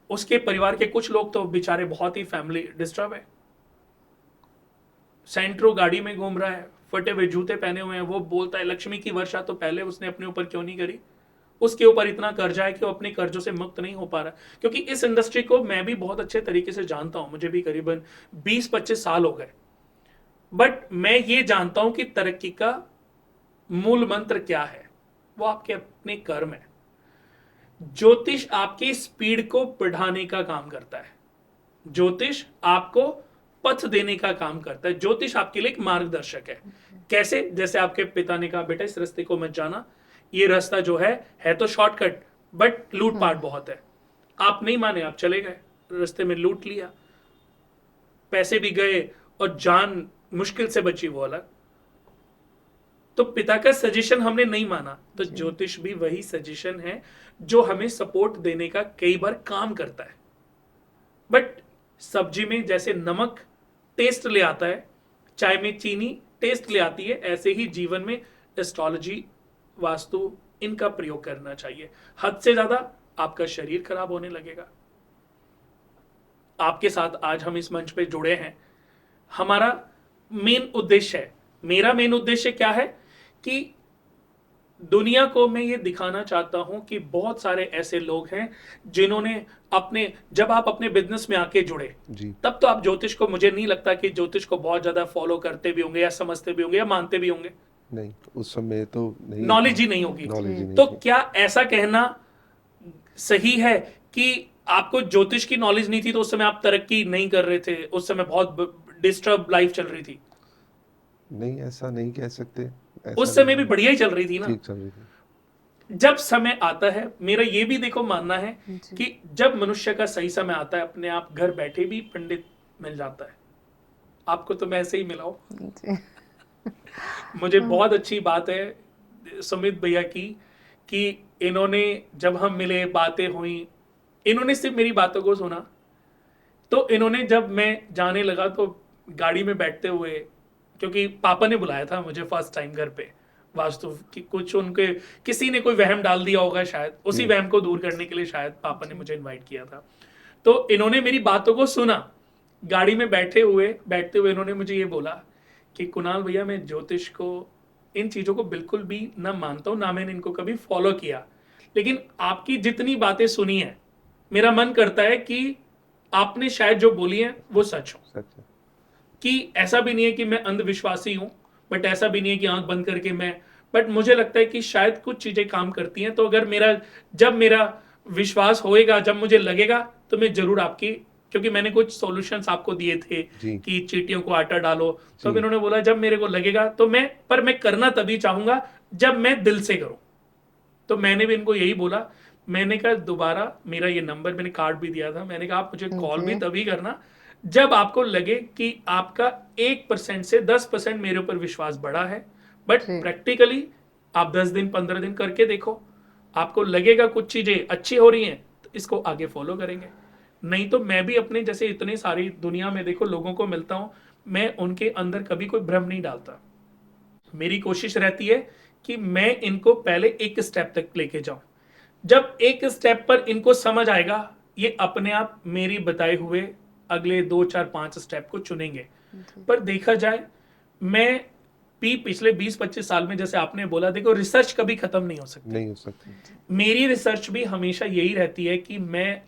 उसके परिवार के कुछ लोग तो बेचारे बहुत ही फैमिली डिस्टर्ब है, सेंट्रो गाड़ी में घूम रहा है, फटे हुए जूते पहने हुए हैं, वो बोलता है लक्ष्मी की वर्षा तो पहले उसने अपने ऊपर क्यों नहीं करी। उसके ऊपर इतना कर्जा है कि वो अपने कर्जों से मुक्त नहीं हो पा रहा। क्योंकि इस इंडस्ट्री को मैं भी बहुत अच्छे तरीके से जानता हूं, मुझे भी करीबन 20-25 साल हो गए, बट मैं ये जानता हूं कि तरक्की का मूल मंत्र क्या है, वो आपके अपने कर्म है। ज्योतिष आपकी स्पीड को बढ़ाने का काम करता है, ज्योतिष आपको पथ देने का काम करता है, ज्योतिष आपके लिए एक मार्गदर्शक है। कैसे? जैसे आपके पिता ने कहा बेटा इस रास्ते को मत जाना, ये रास्ता जो है तो शॉर्टकट, बट लूटपाट बहुत है। आप नहीं माने, आप चले गए, रास्ते में लूट लिया। पैसे भी गए और जान मुश्किल से बची वो अलग। तो पिता का सजेशन हमने नहीं माना, तो ज्योतिष भी वही सजेशन है जो हमें सपोर्ट देने का कई बार काम करता है। बट सब्जी में जैसे नमक टेस्ट ले आता है, चाय में चीनी टेस्ट ले आती है, ऐसे ही जीवन में एस्ट्रोलॉजी, वास्तु, इनका प्रयोग करना चाहिए। हद से ज्यादा आपका शरीर खराब होने लगेगा। आपके साथ आज हम इस मंच पे जुड़े हैं, हमारा मेन उद्देश्य है, मेरा मेन उद्देश्य क्या है कि दुनिया को मैं ये दिखाना चाहता हूं कि बहुत सारे ऐसे लोग हैं जिन्होंने जब आप अपने बिजनेस में आके जुड़े जी। तब तो आप ज्योतिष को, मुझे नहीं लगता कि ज्योतिष को बहुत ज्यादा फॉलो करते भी होंगे या समझते भी होंगे या मानते भी होंगे। नहीं, उस समय तो नहीं, नॉलेज ही नहीं होगी। नॉलेज ही नहीं तो थी। क्या ऐसा कहना सही है कि आपको ज्योतिष की नॉलेज नहीं थी तो उस समय आप तरक्की नहीं कर रहे थे, उस समय बहुत डिस्टर्ब लाइफ चल रही थी? नहीं, ऐसा नहीं कह सकते। उस समय भी बढ़िया ही चल रही थी ना। ठीक चल रही थी। जब समय आता है, मेरा ये भी देखो मानना है कि जब मनुष्य का सही समय आता है, अपने आप घर बैठे भी पंडित मिल जाता है। आपको तो मैं ऐसे ही मिला हूं। मुझे बहुत अच्छी बात है सुमित भैया की कि इन्होंने, जब हम मिले, बातें हुई, इन्होंने सिर्फ मेरी बातों को सुना। तो इन्होंने, जब मैं जाने लगा तो गाड़ी में बैठते हुए, क्योंकि पापा ने बुलाया था मुझे फर्स्ट टाइम घर पे, वास्तु की कुछ उनके किसी ने कोई वहम डाल दिया होगा शायद, उसी वहम को दूर करने के लिए शायद पापा ने मुझे इनवाइट किया था। तो इन्होंने मेरी बातों को सुना। गाड़ी में बैठते हुए इन्होंने मुझे ये बोला कि कुणाल भैया, मैं ज्योतिष को, इन चीजों को बिल्कुल भी ना मानता हूं, ना मैंने इनको कभी फॉलो किया, लेकिन आपकी जितनी बातें सुनी है, मेरा मन करता है कि आपने शायद जो बोली है वो सच हो। सच है। कि ऐसा भी नहीं है कि मैं अंधविश्वासी हूं, बट ऐसा भी नहीं है कि आंख बंद करके बट मुझे लगता है कि शायद कुछ चीजें काम करती हैं। तो अगर जब मेरा विश्वास होएगा, जब मुझे लगेगा, तो मैं जरूर आपकी, क्योंकि मैंने कुछ सॉल्यूशंस आपको दिए थे कि चींटियों को आटा डालो, तो इन्होंने बोला जब मेरे को लगेगा तो मैं करना तभी चाहूंगा जब मैं दिल से करूं। तो मैंने भी इनको यही बोला, मैंने कहा दोबारा मेरा ये नंबर, मैंने कार्ड भी दिया था, मैंने कहा आप मुझे कॉल भी तभी करना जब आपको लगे कि आपका 1% से 10% मेरे ऊपर विश्वास बढ़ा है। बट प्रैक्टिकली आप 10 दिन 15 दिन करके देखो, आपको लगेगा कुछ चीजें अच्छी हो रही हैं तो इसको आगे फॉलो करेंगे। नहीं तो मैं भी अपने जैसे इतने सारी दुनिया में देखो लोगों को मिलता हूं, मैं उनके अंदर कभी कोई भ्रम नहीं डालता। मेरी कोशिश रहती है कि मैं इनको पहले एक स्टेप तक लेके जाऊं। जब एक स्टेप पर इनको समझ आएगा, ये अपने आप मेरी बताए हुए अगले 2 4 5 स्टेप को चुनेंगे। पर देखा जाए, मैं भी पिछले 20-25 साल में, जैसे आपने बोला, देखो रिसर्च कभी खत्म नहीं हो सकती। मेरी रिसर्च भी हमेशा यही रहती है कि मैं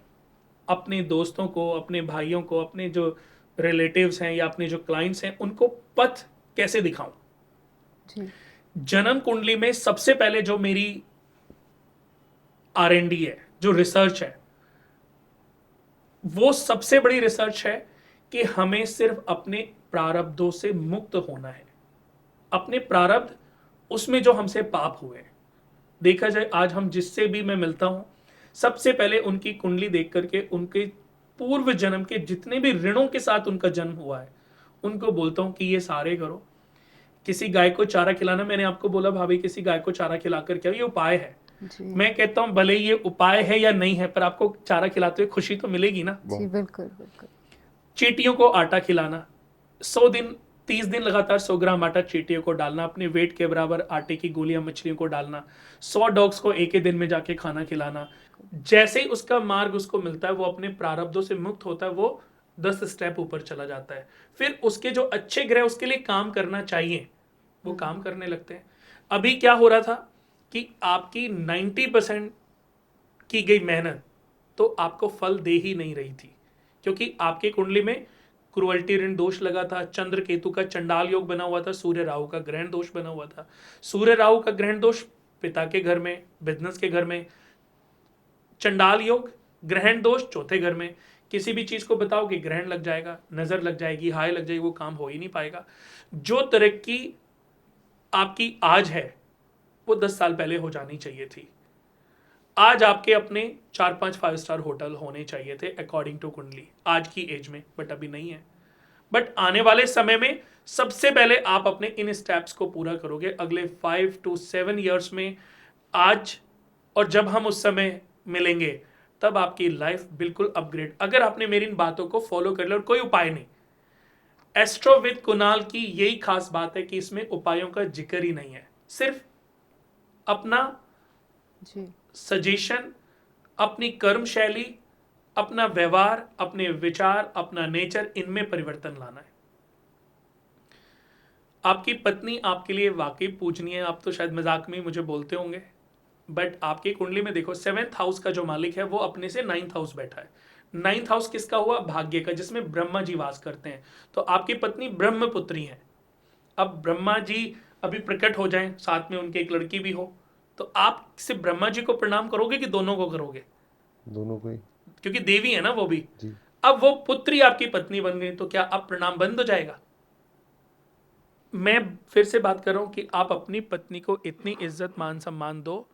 अपने दोस्तों को, अपने भाइयों को, अपने जो रिलेटिव्स हैं या अपने जो क्लाइंट्स हैं, उनको पथ कैसे दिखाऊं। जन्म कुंडली में सबसे पहले जो मेरी R&D है, जो रिसर्च है, वो सबसे बड़ी रिसर्च है कि हमें सिर्फ अपने प्रारब्धों से मुक्त होना है। अपने प्रारब्ध, उसमें जो हमसे पाप हुए, देखा जाए आज हम जिससे भी मैं मिलता हूं, सबसे पहले उनकी कुंडली देख करके उनके पूर्व जन्म के जितने भी ऋणों के साथ उनका जन्म हुआ है, उनको बोलता हूं कि ये सारे करो। किसी गाय को चारा खिलाना, मैंने आपको बोला भाभी किसी गाय को चारा खिलाकर क्या, ये उपाय है। मैं कहता हूं भले ये उपाय है या नहीं है, पर आपको चारा खिलाते हुए खुशी तो मिलेगी ना। जी बिल्कुल बिल्कुल। चींटियों को आटा खिलाना, 100 दिन 30 दिन लगातार 100 ग्राम आटा चींटियों को डालना, अपने वेट के बराबर आटे की गोलियां मछलियों को डालना, 100 डॉग्स को एक ही दिन में जाके खाना खिलाना। जैसे ही उसका मार्ग उसको मिलता है, वो अपने प्रारब्धों से मुक्त होता है, वो 10 स्टेप ऊपर चला जाता है। फिर उसके जो अच्छे ग्रह उसके लिए काम करना चाहिए, वो काम करने लगते हैं। अभी क्या हो रहा था कि आपकी 90% की गई मेहनत तो आपको फल दे ही नहीं रही थी, क्योंकि आपके कुंडली में क्रुअल्टी ऋण दोष लगा था, चंद्र केतु का चंडाल योग बना हुआ था, सूर्य राहु का ग्रहण दोष बना हुआ था। सूर्य राहु का ग्रहण दोष पिता के घर में, बिजनेस के घर में, चंडाल योग ग्रहण दोष चौथे घर में। किसी भी चीज को बताओ कि ग्रहण लग जाएगा, नजर लग जाएगी, हाय लग जाएगी, वो काम हो ही नहीं पाएगा। जो तरक्की आपकी आज है वो 10 साल पहले हो जानी चाहिए थी। आज आपके अपने 4-5 5 स्टार होटल होने चाहिए थे अकॉर्डिंग टू कुंडली, आज की एज में, बट अभी नहीं है। बट आने वाले समय में सबसे पहले आप अपने इन स्टेप्स को पूरा करोगे अगले 5 to 7 ईयर्स में। आज और जब हम उस समय मिलेंगे तब आपकी लाइफ बिल्कुल अपग्रेड, अगर आपने मेरी इन बातों को फॉलो कर लिया। और कोई उपाय नहीं, एस्ट्रो विद कुणाल की यही खास बात है कि इसमें उपायों का जिक्र ही नहीं है, सिर्फ अपना जी सजेशन, अपनी कर्म शैली, अपना व्यवहार, अपने विचार, अपना नेचर, इनमें परिवर्तन लाना है। आपकी पत्नी आपके लिए वाकई पूजनीय है। आप तो शायद मजाक में ही मुझे बोलते होंगे, बट आपकी कुंडली में देखो 7th हाउस का जो मालिक है वो अपने से 9th हाउस बैठा है। 9th हाउस किसका हुआ? भाग्य का, जिसमें ब्रह्मा जी वास करते हैं। तो आपकी पत्नी ब्रह्मपुत्री है। अब ब्रह्मा जी अभी प्रकट हो जाएं, साथ में उनके एक लड़की भी हो, तो आप सिर्फ ब्रह्मा जी को प्रणाम करोगे कि दोनों को करोगे? दोनों को ही। क्योंकि देवी है ना वो भी। जी। अब वो पुत्री आपकी पत्नी बन गई तो क्या अब प्रणाम बंद हो जाएगा? मैं फिर से बात कर रहा हूं कि आप अपनी पत्नी को इतनी इज्जत मान सम्मान दो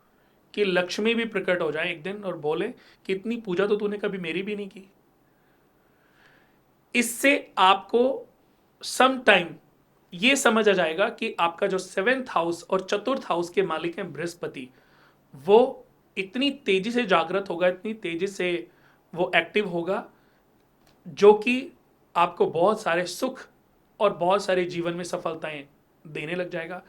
कि लक्ष्मी भी प्रकट हो जाए एक दिन और बोले कि इतनी पूजा तो तूने कभी मेरी भी नहीं की। इससे आपको सम टाइम ये समझ आ जाएगा कि आपका जो 7th हाउस और चतुर्थ हाउस के मालिक हैं बृहस्पति, वो इतनी तेजी से जागृत होगा, इतनी तेजी से वो एक्टिव होगा, जो कि आपको बहुत सारे सुख और बहुत सारे जीवन में सफलताएं देने लग जाएगा।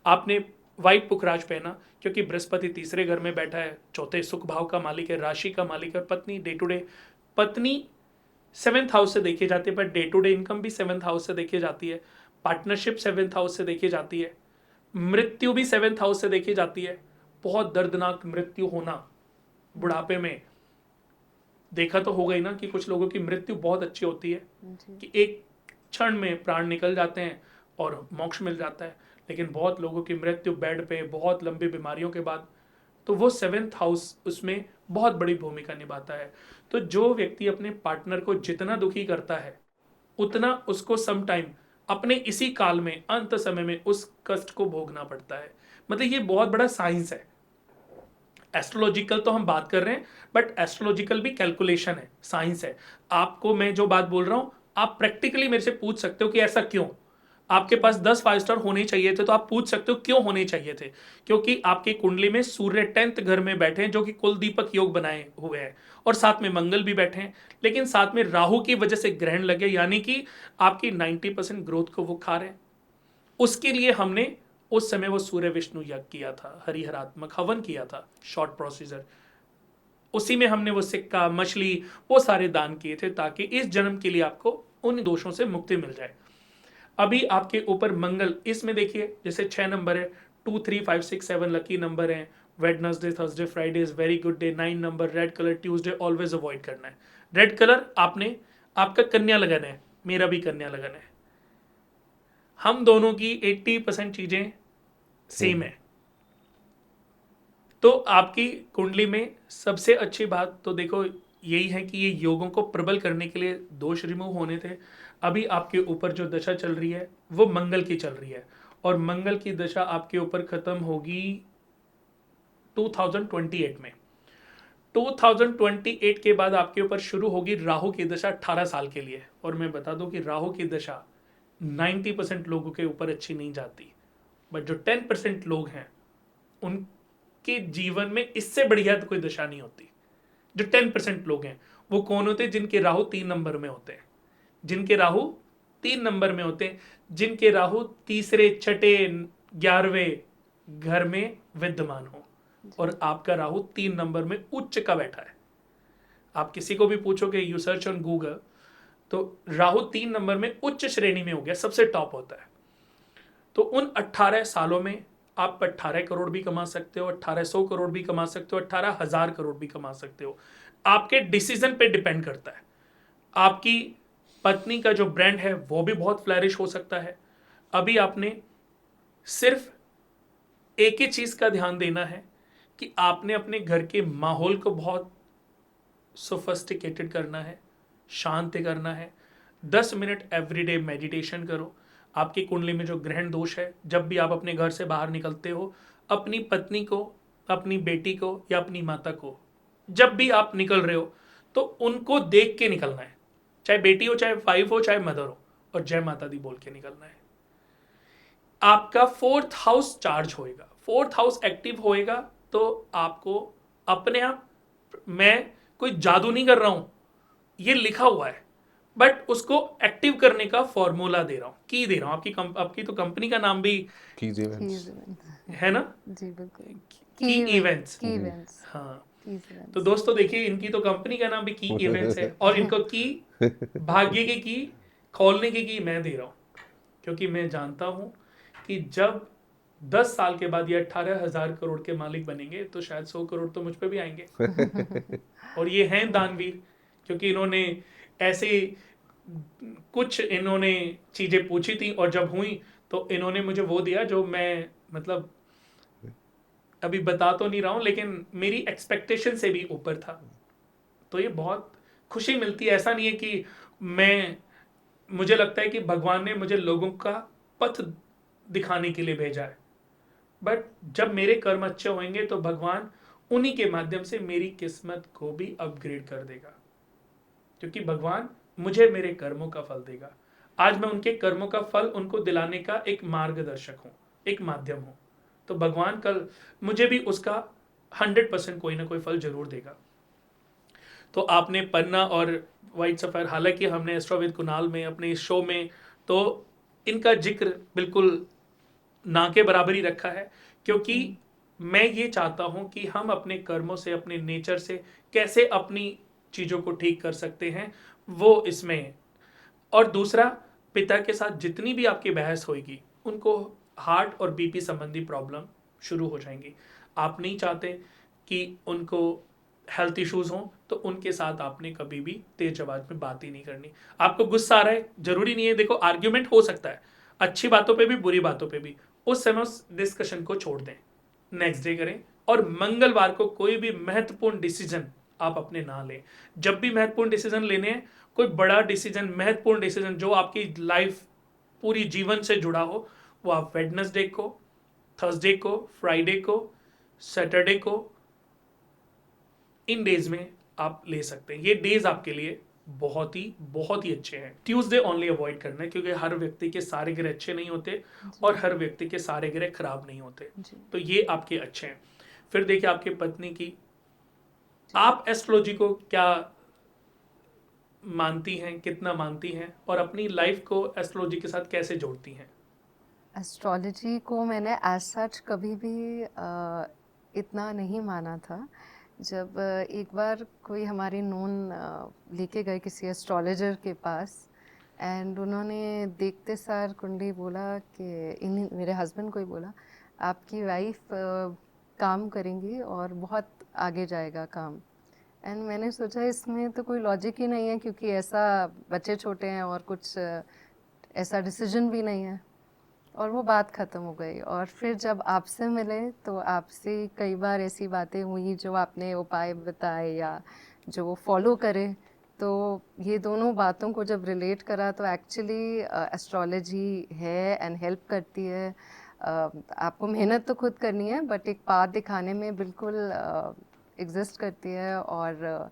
आपने व्हाइट पुखराज पहना क्योंकि बृहस्पति तीसरे घर में बैठा है, चौथे सुख भाव का मालिक है, राशि का मालिक है। पत्नी डे टू डे, पत्नी 7th हाउस से देखी जाती है, per day to day income भी 7th हाउस से देखी जाती है, पार्टनरशिप 7th हाउस से देखी जाती है, मृत्यु भी 7th हाउस से देखी जाती है। बहुत दर्दनाक मृत्यु होना बुढ़ापे में देखा तो होगा ही ना, कि कुछ लोगों की मृत्यु बहुत अच्छी होती है कि एक क्षण में प्राण निकल जाते हैं और मोक्ष मिल जाता है, लेकिन बहुत लोगों की मृत्यु बेड पे बहुत लंबी बीमारियों के बाद। तो वो 7th हाउस उसमें बहुत बड़ी भूमिका निभाता है। तो जो व्यक्ति अपने पार्टनर को जितना दुखी करता है उतना उसको सम टाइम अपने इसी काल में अंत समय में उस कष्ट को भोगना पड़ता है। मतलब ये बहुत बड़ा साइंस है। एस्ट्रोलॉजिकल तो हम बात कर रहे हैं, बट एस्ट्रोलॉजिकल भी कैलकुलेशन है, साइंस है। आपको मैं जो बात बोल रहा हूं आप प्रैक्टिकली मेरे से पूछ सकते हो कि ऐसा क्यों। आपके पास 10 5 स्टार होने चाहिए थे तो आप पूछ सकते हो क्यों होने चाहिए थे। क्योंकि आपकी कुंडली में सूर्य 10th घर में बैठे हैं, जो कि कुल दीपक योग बनाए हुए हैं, और साथ में मंगल भी बैठे हैं, लेकिन साथ में राहु की वजह से ग्रहण लगे, यानी कि आपकी 90% ग्रोथ को वो खा रहे हैं। उसके लिए हमने उस समय वो सूर्य विष्णु यज्ञ किया था, हरिहरात्मक हवन किया था, शॉर्ट प्रोसीजर। उसी में हमने वो सिक्का, मछली, वो सारे दान किए थे ताकि इस जन्म के लिए आपको उन दोषों से मुक्ति मिल जाए। अभी आपके ऊपर मंगल, इसमें देखिए जैसे 6 नंबर है, 2 3 5 6 7 लकी नंबर है। Wednesday, Thursday, Friday is very good day. 9 number, red colour, Tuesday always avoid करना है। रेड कलर आपने, आपका कन्या लगन है, मेरा भी कन्या लगन है, हम दोनों की 80% चीजें सेम है। तो आपकी कुंडली में सबसे अच्छी बात तो देखो यही है कि ये योगों को प्रबल करने के लिए दोष रिमूव होने थे। अभी आपके ऊपर जो दशा चल रही है वो मंगल की चल रही है, और मंगल की दशा आपके ऊपर खत्म होगी 2028 में। 2028 के बाद आपके ऊपर शुरू होगी राहु की दशा 18 साल के लिए। और मैं बता दूं कि राहु की दशा 90% लोगों के ऊपर अच्छी नहीं जाती, बट जो 10% लोग हैं उनके जीवन में इससे बढ़िया तो कोई दशा नहीं होती। जो 10% लोग हैं वो कौन होते हैं? जिनके राहु 3 नंबर में होते हैं, जिनके राहु 3 नंबर में होते हैं, जिनके राहु तीसरे, छठे, 11वें घर में विद्यमान हो, और आपका राहु 3 नंबर में उच्च का बैठा है। आप किसी को भी पूछोगे, यू सर्च ऑन गूगल, तो राहु 3 नंबर में उच्च श्रेणी में हो गया, सबसे टॉप होता है। तो उन 18 सालों में आप 18 करोड़ भी कमा सकते हो, 1800 करोड़ भी कमा सकते हो, 18,000 करोड़ भी कमा सकते हो। आपके डिसीजन पे डिपेंड करता है। आपकी पत्नी का जो ब्रांड है वो भी बहुत फ्लरिश हो सकता है। अभी आपने सिर्फ एक ही चीज का ध्यान देना है कि आपने अपने घर के माहौल को बहुत सोफिस्टिकेटेड करना है, शांत करना है। 10 मिनट एवरीडे मेडिटेशन करो। आपकी कुंडली में जो ग्रहण दोष है, जब भी आप अपने घर से बाहर निकलते हो, अपनी पत्नी को, अपनी बेटी को या अपनी माता को, जब भी आप निकल रहे हो तो उनको देख के निकलना है। चाहे बेटी हो, चाहे वाइफ हो, चाहे मदर हो, और जय माता दी बोल के निकलना है। आपका 4th हाउस चार्ज होएगा, 4th हाउस एक्टिव होएगा तो आपको अपने आप, मैं कोई जादू नहीं कर रहा हूं, ये लिखा हुआ है, बट उसको एक्टिव करने का फॉर्मूला दे रहा हूं, की दे रहा हूं। आपकी तो कंपनी का नाम भी कीज Keys इवेंट्स। events। है ना, जी बिल्कुल। की इवेंट्स। की इवेंट्स। हाँ, Keys तो events। दोस्तों देखिए, इनकी तो कंपनी का नाम भी की इवेंट्स है, और इनको की, भाग्य की खोलने की मैं दे रहा हूं, क्योंकि मैं जानता हूं कि जब 10 साल के बाद ये 18,000 करोड़ के मालिक बनेंगे तो शायद 100 करोड़ तो मुझ पे भी आएंगे। और ये हैं दानवीर, क्योंकि इन्होंने ऐसे कुछ इन्होंने चीजें पूछी थी, और जब हुई तो इन्होंने मुझे वो दिया जो मैं, मतलब अभी बता तो नहीं रहा हूं, लेकिन मेरी एक्सपेक्टेशन से भी ऊपर था। तो ये बहुत खुशी मिलती है। ऐसा नहीं है कि मुझे लगता है कि भगवान ने मुझे लोगों का पथ दिखाने के लिए भेजा है, बट जब मेरे कर्म अच्छे होंगे तो भगवान उन्हीं के माध्यम से मेरी किस्मत को भी अपग्रेड कर देगा, क्योंकि भगवान मुझे मेरे कर्मों का फल देगा। आज मैं उनके कर्मों का फल उनको दिलाने का एक मार्गदर्शक हूं, एक माध्यम हूं, तो भगवान कल मुझे भी उसका 100% कोई ना कोई फल जरूर देगा। तो आपने पन्ना और व्हाइट सफायर, हालांकि हमने एस्ट्रो विद कुणाल में अपने इस शो में तो इनका जिक्र बिल्कुल ना के बराबर ही रखा है, क्योंकि मैं ये चाहता हूं कि हम अपने कर्मों से, अपने नेचर से कैसे अपनी चीज़ों को ठीक कर सकते हैं, वो इसमें है। और दूसरा, पिता के साथ जितनी भी आपकी बहस होगी, उनको हार्ट और बीपी संबंधी प्रॉब्लम शुरू हो जाएंगी। आप नहीं चाहते कि उनको हेल्थ इश्यूज हों, तो उनके साथ आपने कभी भी तेज आवाज में बात ही नहीं करनी। आपको गुस्सा आ रहा है, जरूरी नहीं है, देखो आर्ग्यूमेंट हो सकता है, अच्छी बातों पे भी बुरी बातों पे भी, उस समय उस डिस्कशन को छोड़ दें, नेक्स्ट डे करें। और मंगलवार को कोई भी महत्वपूर्ण डिसीजन आप अपने ना लें। जब भी महत्वपूर्ण डिसीजन लेने हैं, कोई बड़ा डिसीजन, महत्वपूर्ण डिसीजन जो आपकी लाइफ पूरी जीवन से जुड़ा हो, वो आप वेडनेसडे को, थर्सडे को, फ्राइडे को, सैटरडे को, इन डेज में आप ले सकते हैं। ये डेज आपके लिए बहुत ही अच्छे हैं। ट्यूसडे ओनली अवॉइड करना है, क्योंकि हर व्यक्ति के सारे ग्रह अच्छे नहीं होते और हर व्यक्ति के सारे ग्रह खराब नहीं होते, तो ये आपके अच्छे हैं। फिर देखिए आपकी पत्नी की, आप एस्ट्रोलॉजी को क्या मानती हैं, कितना मानती हैं, और अपनी लाइफ को एस्ट्रोलॉजी के साथ कैसे जोड़ती हैं? एस्ट्रोलॉजी को मैंने एज सच कभी भी इतना नहीं माना था। जब एक बार कोई हमारे नोन लेके गए किसी एस्ट्रोलॉजर के पास, एंड उन्होंने देखते सार कुंडली बोला कि इन मेरे हस्बैंड को ही बोला, आपकी वाइफ काम करेंगी और बहुत आगे जाएगा काम। एंड मैंने सोचा इसमें तो कोई लॉजिक ही नहीं है, क्योंकि ऐसा बच्चे छोटे हैं और कुछ ऐसा डिसीजन भी नहीं है, और वो बात ख़त्म हो गई। और फिर जब आपसे मिले तो आपसे कई बार ऐसी बातें हुई जो आपने उपाय बताए या जो वो फॉलो करे, तो ये दोनों बातों को जब रिलेट करा तो एक्चुअली एस्ट्रोलॉजी है एंड हेल्प करती है। आपको मेहनत तो खुद करनी है, बट एक पाथ दिखाने में बिल्कुल एग्जिस्ट करती है। और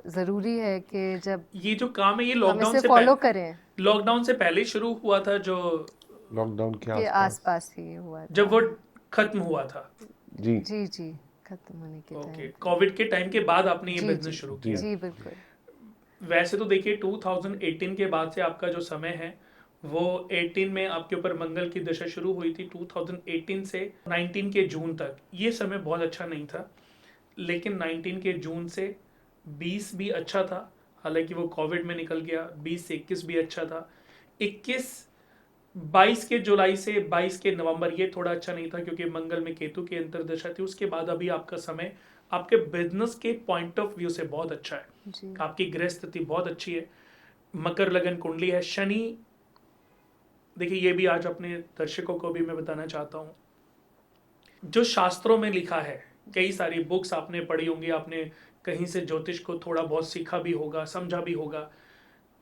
ज़रूरी है कि जब ये जो काम है ये हम लॉकडाउन इसे से फॉलो करें, लॉकडाउन से पहले ही शुरू हुआ था, जो लॉकडाउन के के आसपास। आसपास ही हुआ जब वो था। खत्म हुआ था। जी जी जी, खत्म होने के ओके, टाइम। कोविड के टाइम के बाद आपने ये जी बिजनेस जी शुरू जी। किया। जी बिल्कुल। वैसे तो देखिए 2018 के बाद से आपका जो समय है, वो 18 में आपके ऊपर मंगल की दशा शुरू हुई थी। 2018 से 19 के जून तक ये समय बहुत अच्छा नहीं था, लेकिन 19 के जून से 20 भी अच्छा था, हालांकि वो कोविड में निकल गया। 20 से 21 भी अच्छा था। 22 के जुलाई से 22 के नवंबर ये थोड़ा अच्छा नहीं था, क्योंकि मंगल में केतु की अंतर्दशा थी। उसके बाद अभी आपका समय आपके बिजनेस के पॉइंट ऑफ व्यू से बहुत अच्छा है। जी आपकी गृह स्थिति बहुत अच्छी है। मकर लगन कुंडली है। शनि, देखिए ये भी आज अपने दर्शकों को भी मैं बताना चाहता हूँ, जो शास्त्रों में लिखा है, कई सारी बुक्स आपने पढ़ी होंगी, आपने कहीं से ज्योतिष को थोड़ा बहुत सीखा भी होगा, समझा भी होगा।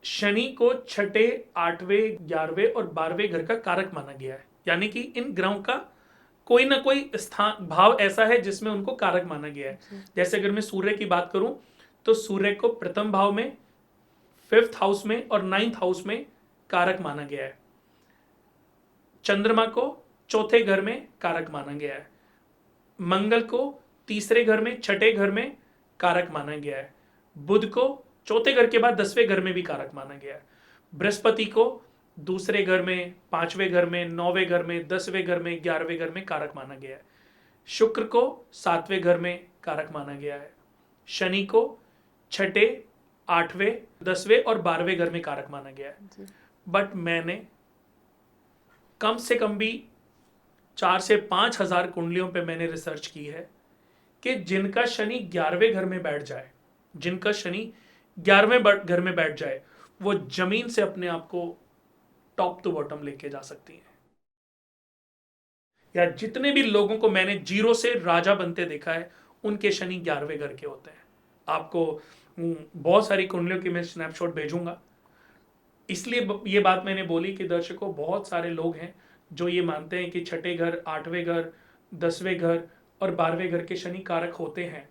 शनि को छठे, 8वें, 11वें और 12वें घर का कारक माना गया है, यानी कि इन ग्रहों का कोई ना कोई स्थान भाव ऐसा है जिसमें उनको कारक माना गया है। जैसे अगर मैं सूर्य की बात करूं, तो सूर्य को प्रथम भाव में, 5th हाउस में और 9th हाउस में कारक माना गया है। चंद्रमा को चौथे घर में कारक माना गया है। मंगल को तीसरे घर में, छठे घर में कारक माना गया है। बुध को चौथे घर के बाद 10वें घर में भी कारक माना गया है। बृहस्पति को दूसरे घर में, 5वें घर में, 9वें घर में, 10वें घर में, 11वें घर में कारक माना गया है। शुक्र को 7वें घर में कारक माना गया है। शनि को छठे, 8वें, 10वें और 12वें घर में कारक माना गया है। बट मैंने कम से कम भी 4 से 5 हजार कुंडलियों पे मैंने रिसर्च की है कि जिनका शनि 11वें घर में बैठ जाए, जिनका शनि 11वें घर में बैठ जाए, वो जमीन से अपने आप को टॉप टू बॉटम लेके जा सकती है। या जितने भी लोगों को मैंने जीरो से राजा बनते देखा है, उनके शनि 11वें घर के होते हैं। आपको बहुत सारी कुंडलियों की मैं स्नैपशॉट भेजूंगा। इसलिए ये बात मैंने बोली कि दर्शकों, बहुत सारे लोग हैं जो ये मानते हैं कि छठे घर, 8वें घर, 10वें घर और 12वें घर के शनि कारक होते हैं।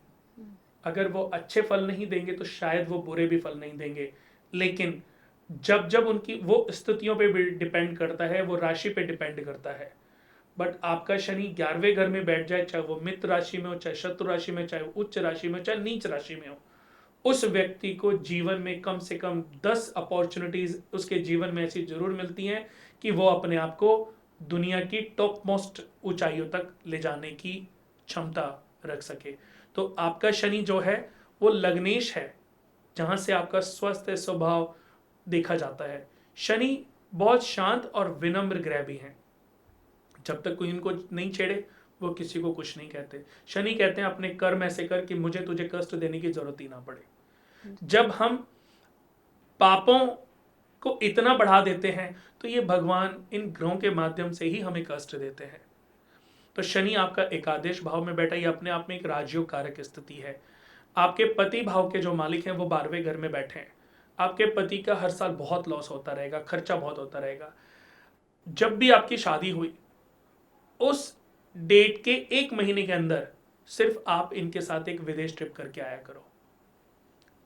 अगर वो अच्छे फल नहीं देंगे तो शायद वो बुरे भी फल नहीं देंगे। लेकिन जब जब उनकी वो स्थितियों पे डिपेंड करता है, वो राशि पे डिपेंड करता है। बट आपका शनि 11वें घर में बैठ जाए, चाहे वो मित्र राशि में हो, चाहे शत्रु राशि में, चाहे उच्च राशि में, चाहे नीच राशि में हो, उस व्यक्ति को जीवन में कम से कम 10 अपॉर्चुनिटीज उसके जीवन में ऐसी जरूर मिलती हैं कि वो अपने आप को दुनिया की टॉप मोस्ट ऊंचाइयों तक ले जाने की क्षमता रख सके। तो आपका शनि जो है वो लग्नेश है, जहां से आपका स्वस्थ स्वभाव देखा जाता है। शनि बहुत शांत और विनम्र ग्रह भी हैं। जब तक कोई इनको नहीं छेड़े वो किसी को कुछ नहीं कहते। शनि कहते हैं अपने कर्म ऐसे कर कि मुझे तुझे कष्ट देने की जरूरत ही ना पड़े। जब हम पापों को इतना बढ़ा देते हैं तो ये भगवान इन ग्रहों के माध्यम से ही हमें कष्ट देते हैं। तो शनि आपका एकादश भाव में बैठा, ये अपने आप में एक राजयोग कारक स्थिति है। आपके पति भाव के जो मालिक हैं वो 12वें घर में बैठे हैं। आपके पति का हर साल बहुत लॉस होता रहेगा, खर्चा बहुत होता रहेगा। जब भी आपकी शादी हुई, उस डेट के 1 महीने के अंदर सिर्फ आप इनके साथ एक विदेश ट्रिप करके आया करो।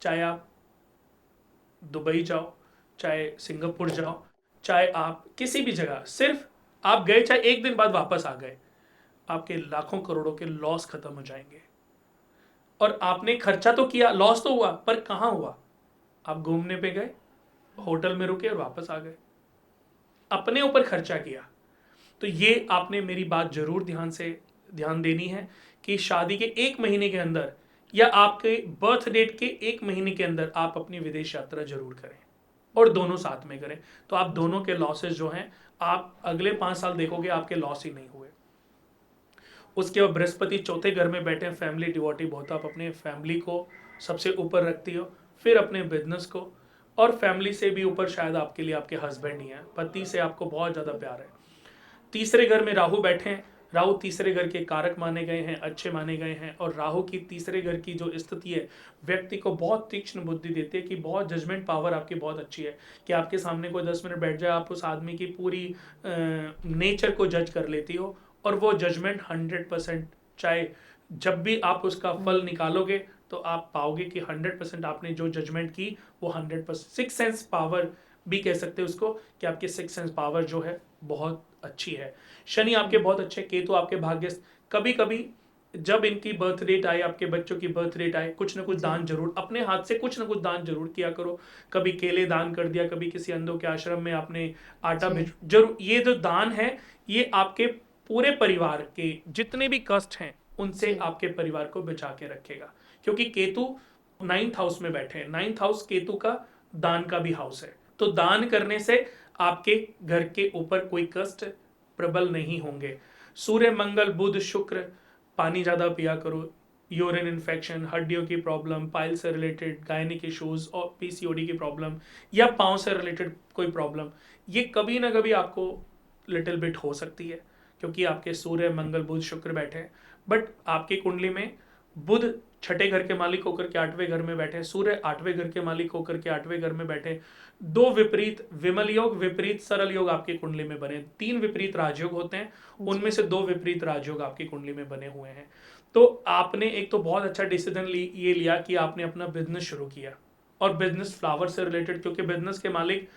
चाहे आप दुबई जाओ, चाहे सिंगापुर जाओ, चाहे आप किसी भी जगह, सिर्फ आप गए, चाहे 1 दिन बाद वापस आ गए, आपके लाखों करोड़ों के लॉस खत्म हो जाएंगे। और आपने खर्चा तो किया, लॉस तो हुआ, पर कहां हुआ? आप घूमने पे गए, होटल में रुके और वापस आ गए, अपने ऊपर खर्चा किया। तो ये आपने मेरी बात जरूर ध्यान देनी है कि शादी के 1 महीने के अंदर या आपके बर्थ डेट के 1 महीने के अंदर आप अपनी विदेश यात्रा जरूर करें, और दोनों साथ में करें। तो आप दोनों के लॉसेस जो हैं, आप अगले 5 साल देखोगे आपके लॉस ही नहीं हुए। उसके बाद बृहस्पति चौथे घर में बैठे, फैमिली डिवोटी बहुत, आप अपने फैमिली को सबसे ऊपर रखती हो, फिर अपने बिजनेस को, और फैमिली से भी ऊपर शायद आपके लिए आपके हस्बैंड ही हैं। पति से आपको बहुत ज़्यादा प्यार है। तीसरे घर में राहु बैठे हैं। राहु तीसरे घर के कारक माने गए हैं, अच्छे माने गए हैं। और राहु की तीसरे घर की जो स्थिति है, व्यक्ति को बहुत तीक्ष्ण बुद्धि देती है कि बहुत जजमेंट पावर आपकी बहुत अच्छी है कि आपके सामने कोई 10 मिनट बैठ जाए, आप उस आदमी की पूरी नेचर को जज कर लेती हो, और वो जजमेंट 100%, चाहे जब भी आप उसका फल निकालोगे तो आप पाओगे कि 100% आपने जो जजमेंट की वो 100%। सिक्स सेंस पावर भी कह सकते हैं उसको, कि आपकी सिक्स सेंस पावर जो है बहुत अच्छी है। शनि आपके बहुत अच्छे, केतु आपके भाग्य। कभी कभी जब इनकी बर्थ डेट आए, आपके बच्चों की बर्थ डेट आए, कुछ ना कुछ दान जरूर, अपने हाथ से कुछ ना कुछ दान जरूर किया करो। कभी केले दान कर दिया, कभी किसी अंधों के आश्रम में आपने आटा भेज, जरूर। ये जो दान है, ये आपके पूरे परिवार के जितने भी कष्ट हैं उनसे आपके परिवार को बचा के रखेगा। क्योंकि केतु 9th हाउस में बैठे हैं। 9th हाउस केतु का दान का भी हाउस है। तो दान करने से आपके घर के ऊपर कोई कष्ट प्रबल नहीं होंगे। सूर्य, मंगल, बुध, शुक्र, पानी ज्यादा पिया करो। यूरिन इन्फेक्शन, हड्डियों की प्रॉब्लम, पाइल से रिलेटेड गायनिक इश्यूज और पीसीओडी की प्रॉब्लम, या पाँव से रिलेटेड कोई प्रॉब्लम, ये कभी ना कभी आपको लिटिल बिट हो सकती है, क्योंकि आपके सूर्य, मंगल, बुध, शुक्र बैठे हैं। बट आपकी कुंडली में बुध छठे घर के मालिक होकर के 8वें घर में बैठे, सूर्य 8वें घर के मालिक होकर के 8वें घर में बैठे। 2 विपरीत विमल योग, विपरीत सरल योग आपकी कुंडली में बने। 3 विपरीत राजयोग होते हैं, उनमें से 2 विपरीत राजयोग आपकी कुंडली में बने हुए हैं। तो आपने एक तो बहुत अच्छा डिसीजन ये लिया कि आपने अपना बिजनेस शुरू किया, और बिजनेस फ्लावर से रिलेटेड, क्योंकि बिजनेस के मालिक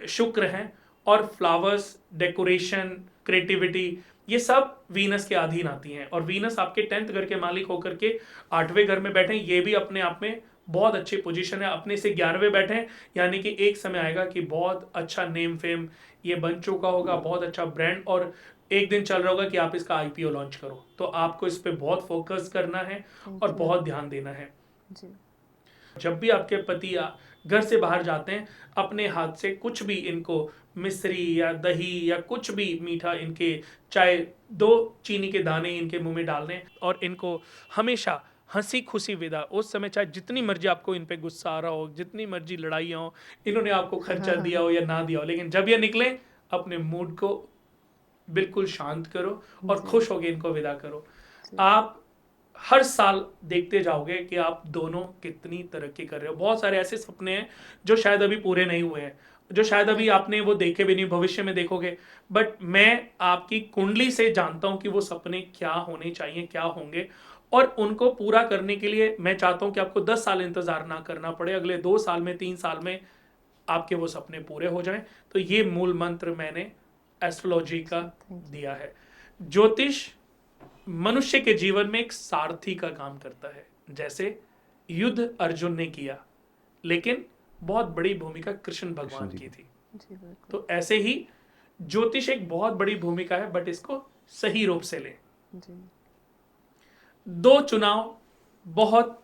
शुक्र हैं, और फ्लावर्स, डेकोरेशन, क्रिएटिविटी, ये सब वीनस के अधीन आती हैं। और वीनस आपके 10th घर के मालिक होकर के 8वें घर में बैठे, ये भी अपने आप में बहुत अच्छी पोजीशन है। अपने से 11वें बैठे हैं, यानी कि एक समय आएगा कि बहुत अच्छा नेम फेम ये बन चुका होगा, बहुत अच्छा ब्रांड, और एक दिन चल रहा होगा कि आप इसका आईपीओ लॉन्च करो। तो आपको इस पे बहुत फोकस करना है और बहुत ध्यान देना है जी। जब भी आपके पति घर से बाहर जाते हैं, अपने हाथ से कुछ भी इनको मिश्री या दही या कुछ भी मीठा, इनके चाहे 2 चीनी के दाने इनके मुंह में डालने, और इनको हमेशा हंसी खुशी विदा। उस समय चाहे जितनी मर्जी आपको इन पे गुस्सा आ रहा हो, जितनी मर्जी लड़ाइयाँ हो, इन्होंने आपको खर्चा दिया हो या ना दिया हो, लेकिन जब ये निकले अपने मूड को बिल्कुल शांत करो और खुश होकर इनको विदा करो। आप हर साल देखते जाओगे कि आप दोनों कितनी तरक्की कर रहे हो। बहुत सारे ऐसे सपने हैं जो शायद अभी पूरे नहीं हुए हैं, जो शायद अभी आपने वो देखे भी नहीं, भविष्य में देखोगे। बट मैं आपकी कुंडली से जानता हूं कि वो सपने क्या होने चाहिए, क्या होंगे, और उनको पूरा करने के लिए मैं चाहता हूं कि आपको 10 साल इंतजार ना करना पड़े। अगले 2 साल में, 3 साल में आपके वो सपने पूरे हो जाएं। तो ये मूल मंत्र मैंने एस्ट्रोलॉजी का दिया है। ज्योतिष मनुष्य के जीवन में एक सारथी का काम करता है। जैसे युद्ध अर्जुन ने किया, लेकिन बहुत बड़ी भूमिका कृष्ण भगवान की थी। तो ऐसे ही ज्योतिष एक बहुत बड़ी भूमिका है, बट इसको सही रूप से लें। 2 चुनाव बहुत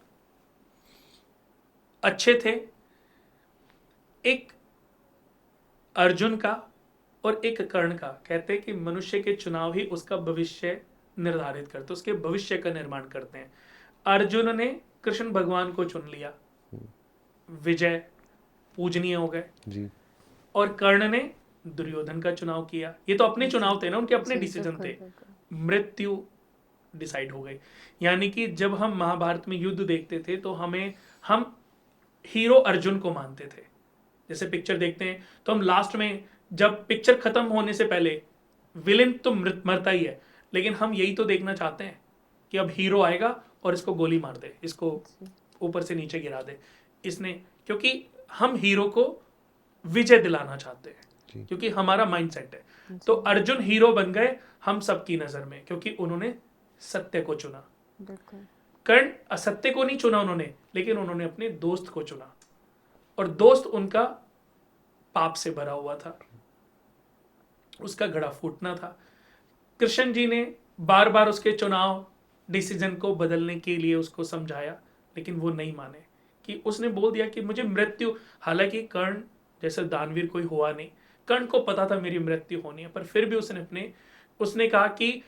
अच्छे थे, एक अर्जुन का और एक कर्ण का। कहते हैं कि मनुष्य के चुनाव ही उसका भविष्य निर्धारित करते, उसके भविष्य का निर्माण करते हैं। अर्जुन ने कृष्ण भगवान को चुन लिया, विजय पूजनीय हो गए जी। और कर्ण ने दुर्योधन का चुनाव किया। ये तो अपने चुनाव थे ना, उनके अपने डिसीजन थे। मृत्यु डिसाइड हो गई। यानी कि जब हम महाभारत में युद्ध देखते थे तो हम हीरो अर्जुन को मानते थे। जैसे पिक्चर देखते हैं तो हम लास्ट में, जब पिक्चर खत्म होने से पहले विलेन तो मरता ही है, लेकिन हम यही तो देखना चाहते हैं कि अब हीरो आएगा और इसको गोली मार दे, इसको ऊपर से नीचे गिरा दे इसने, क्योंकि हम हीरो को विजय दिलाना चाहते हैं, क्योंकि हमारा माइंडसेट है। तो अर्जुन हीरो बन गए हम सबकी नजर में, क्योंकि उन्होंने सत्य को चुना। कर्ण असत्य को नहीं चुना उन्होंने, लेकिन उन्होंने अपने दोस्त को चुना, और दोस्त उनका पाप से भरा हुआ था, उसका घड़ा फूटना था। कृष्ण जी ने बार बार उसके चुनाव डिसीजन को बदलने के लिए उसको समझाया, लेकिन वो नहीं माने। कि उसने बोल दिया कि मुझे मृत्यु, हालांकि कर्ण जैसे दानवीर कोई हुआ नहीं, कर्ण को पता था मेरी मृत्यु होनी है, पर फिर भी उसने कहा कि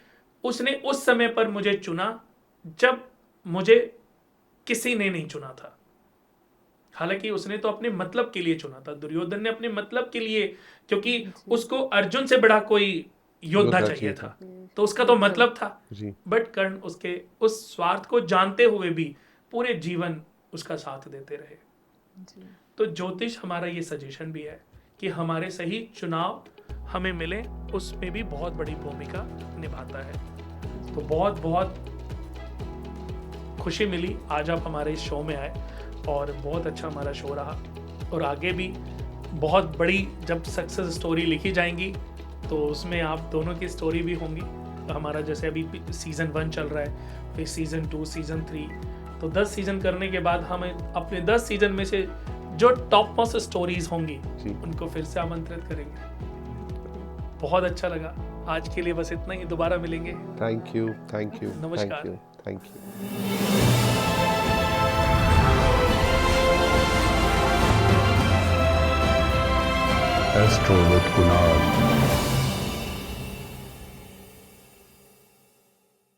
उसने उस समय पर मुझे चुना जब मुझे किसी ने नहीं चुना था। हालांकि उसने तो अपने मतलब के लिए चुना था, दुर्योधन ने अपने मतलब के लिए, क्योंकि उसको अर्जुन से बड़ा कोई योद्धा चाहिए था, तो उसका तो मतलब था। बट कर्ण उसके उस स्वार्थ को जानते हुए भी पूरे जीवन उसका साथ देते रहे। तो ज्योतिष हमारा ये सजेशन भी है कि हमारे सही चुनाव हमें मिले, उसमें भी बहुत बड़ी भूमिका निभाता है। तो बहुत बहुत खुशी मिली आज आप हमारे इस शो में आए, और बहुत अच्छा हमारा शो रहा। और आगे भी बहुत बड़ी जब सक्सेस स्टोरी लिखी जाएंगी तो उसमें आप दोनों की स्टोरी भी होंगी। तो हमारा जैसे अभी सीज़न 1 चल रहा है, फिर सीज़न 2, सीज़न 3, तो 10 सीज़न करने के बाद हम अपने 10 सीज़न में से जो टॉप मोस्ट स्टोरीज होंगी उनको फिर से आमंत्रित करेंगे। बहुत अच्छा लगा। आज के लिए बस इतना ही, दोबारा मिलेंगे। थैंक यू, थैंक यू, नमस्कार, thank you. Astro with Kunal.